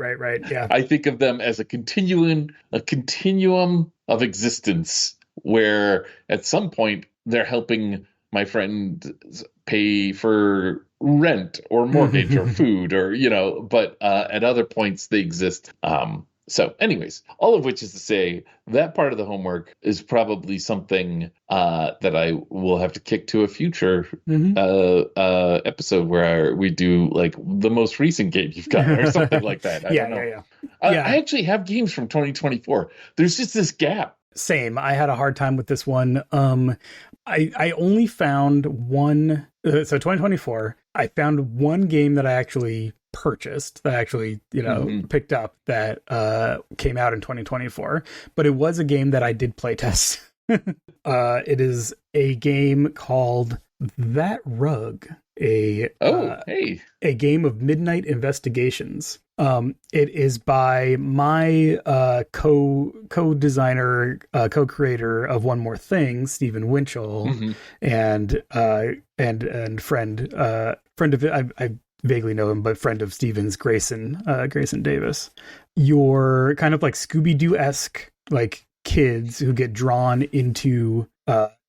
Yeah. I think of them as a continuum of existence, where at some point they're helping my friend pay for rent or mortgage or food, or, but at other points they exist. So anyways, all of which is to say that part of the homework is probably something that I will have to kick to a future episode where we do like the most recent game you've got or something like that. I don't know. I actually have games from 2024. There's just this gap. Same. I had a hard time with this one. I only found one. So 2024, I found one game that I actually purchased, that I actually, picked up, that came out in 2024. But it was a game that I did play test. It is a game called That Rug, a game of midnight investigations. It is by my co-designer, co-creator of One More Thing, Stephen Winchell, and friend of it. I vaguely know him, but friend of Stephen's, Grayson Davis. You're kind of like Scooby-Doo-esque, like kids who get drawn into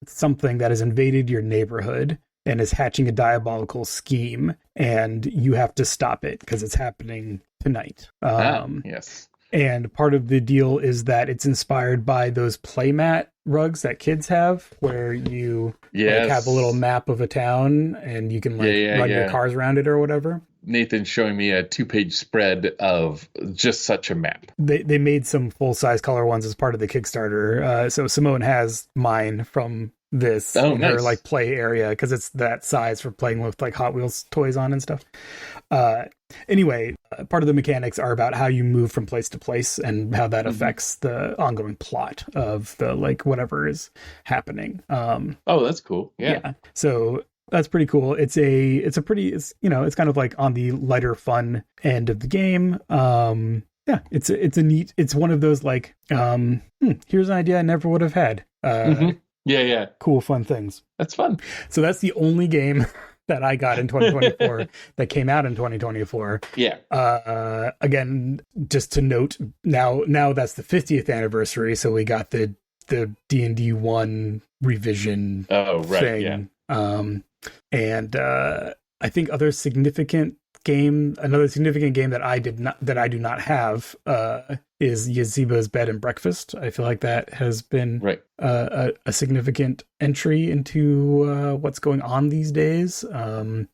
something that has invaded your neighborhood and is hatching a diabolical scheme, and you have to stop it because it's happening tonight. Yes. And part of the deal is that it's inspired by those playmat rugs that kids have, where you like have a little map of a town and you can run your cars around it or whatever. Nathan's showing me a 2-page spread of just such a map. They made some full-size color ones as part of the Kickstarter. So Simone has mine from this in her like play area, because it's that size for playing with like Hot Wheels toys on and stuff. Anyway, part of the mechanics are about how you move from place to place and how that affects the ongoing plot of the like whatever is happening. That's cool. Yeah. So that's pretty cool. It's kind of like on the lighter fun end of the game. It's one of those like here's an idea I never would have had. Cool fun things. That's fun. So that's the only game that I got in 2024 that came out in 2024. Yeah. Again, just to note, now that's the 50th anniversary, so we got the D&D 1 revision thing. Yeah. And I think another significant game that I do not have is Yaziba's Bed and Breakfast. I feel like that has been a significant entry into what's going on these days. I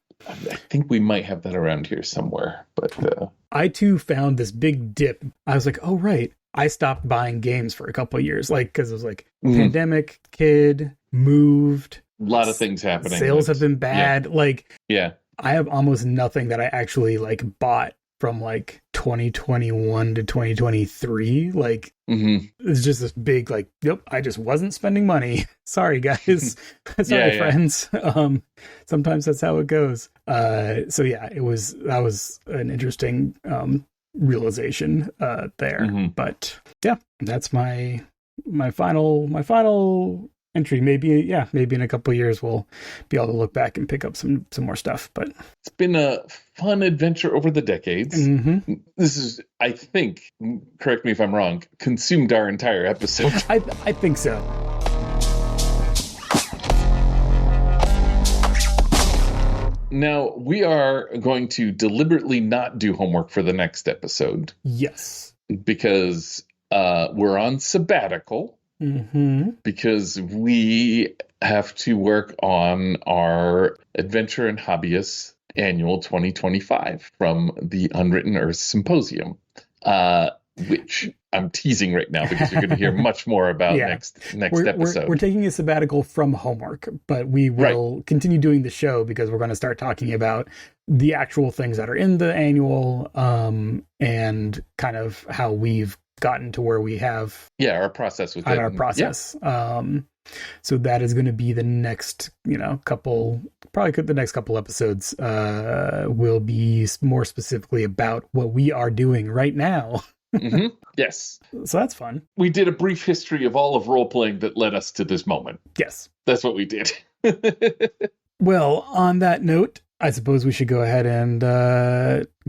think we might have that around here somewhere, but I too found this big dip. I was like, oh right, I stopped buying games for a couple of years, like because it was like pandemic, kid, moved, a lot of things happening. Sales have been bad. Yeah. I have almost nothing that I actually like bought from like 2021 to 2023. Like it's just this big like, yep, I just wasn't spending money. Sorry guys. Sorry friends. Sometimes that's how it goes. So yeah, that was an interesting realization there. But yeah, that's my final entry. Maybe in a couple of years we'll be able to look back and pick up some more stuff. But it's been a fun adventure over the decades. This is, I think, correct me if I'm wrong, consumed our entire episode. I think so. Now, we are going to deliberately not do homework for the next episode. Yes. Because we're on sabbatical. Because we have to work on our Adventure and Hobbyists Annual 2025 from the Unwritten Earth Symposium, which I'm teasing right now because you're going to hear much more about next episode. We're taking a sabbatical from homework, but we will continue doing the show because we're going to start talking about the actual things that are in the annual and kind of how we've gotten to where we have our process with our process. So that is going to be the next couple episodes will be more specifically about what we are doing right now. Yes, so that's fun. We did a brief history of all of role-playing that led us to this moment. Yes, that's what we did. Well, on that note, I suppose we should go ahead and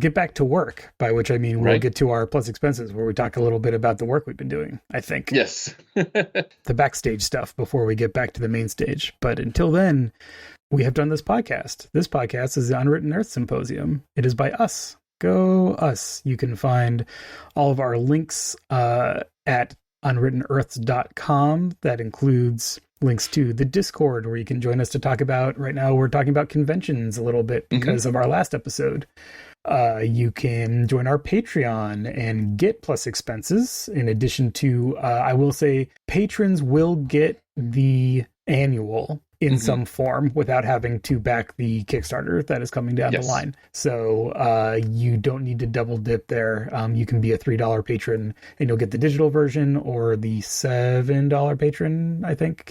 get back to work, by which I mean we'll get to our plus expenses, where we talk a little bit about the work we've been doing, I think. Yes. The backstage stuff before we get back to the main stage. But until then, we have done this podcast. This podcast is the Unwritten Earth Symposium. It is by us. Go us. You can find all of our links at unwrittenearths.com. That includes links to the Discord, where you can join us to talk about, right now we're talking about conventions a little bit because of our last episode. You can join our Patreon and get plus expenses. In addition to, I will say, patrons will get the annual in some form without having to back the Kickstarter that is coming down the line. So you don't need to double dip there. You can be a $3 patron and you'll get the digital version, or the $7 patron, I think,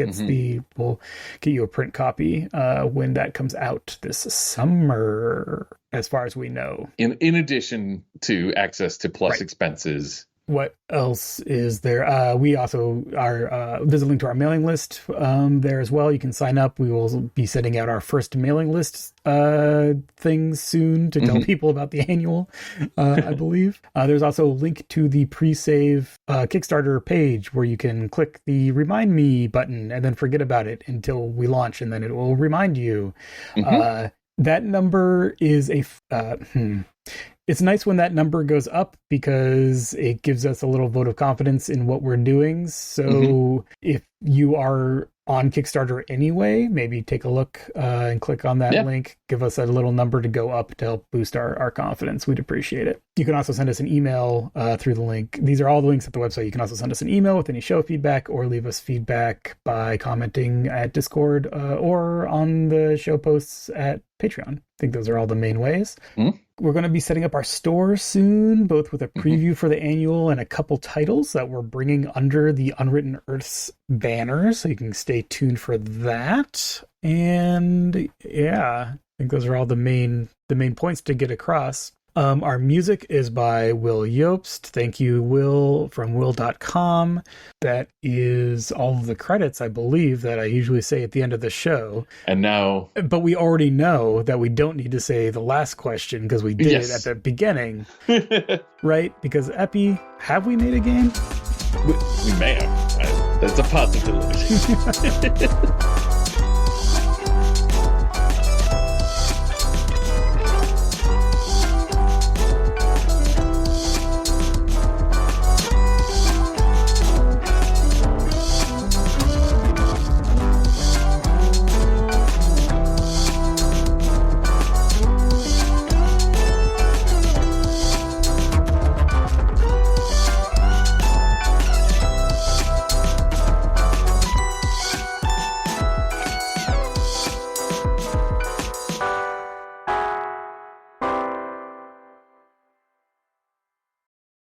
will get you a print copy when that comes out this summer, as far as we know. In addition to access to plus expenses. What else is there? We also are, there's a link to our mailing list there as well. You can sign up. We will be sending out our first mailing list things soon to tell people about the annual, I believe. There's also a link to the pre-save Kickstarter page where you can click the remind me button and then forget about it until we launch, and then it will remind you. That number is it's nice when that number goes up because it gives us a little vote of confidence in what we're doing. So if you are on Kickstarter anyway, maybe take a look and click on that link. Give us a little number to go up to help boost our confidence. We'd appreciate it. You can also send us an email through the link. These are all the links at the website. You can also send us an email with any show feedback or leave us feedback by commenting at Discord or on the show posts at Patreon. I think those are all the main ways. We're going to be setting up our store soon, both with a preview for the annual and a couple titles that we're bringing under the Unwritten Earths banner, so you can stay tuned for that. And yeah, I think those are all the main points to get across. Our music is by Will Yobst. Thank you, Will, from will.com. That is all of the credits, I believe, that I usually say at the end of the show. And now... But we already know that we don't need to say the last question because we did it at the beginning. Right? Because, Epi, have we made a game? We may have. That's a possibility.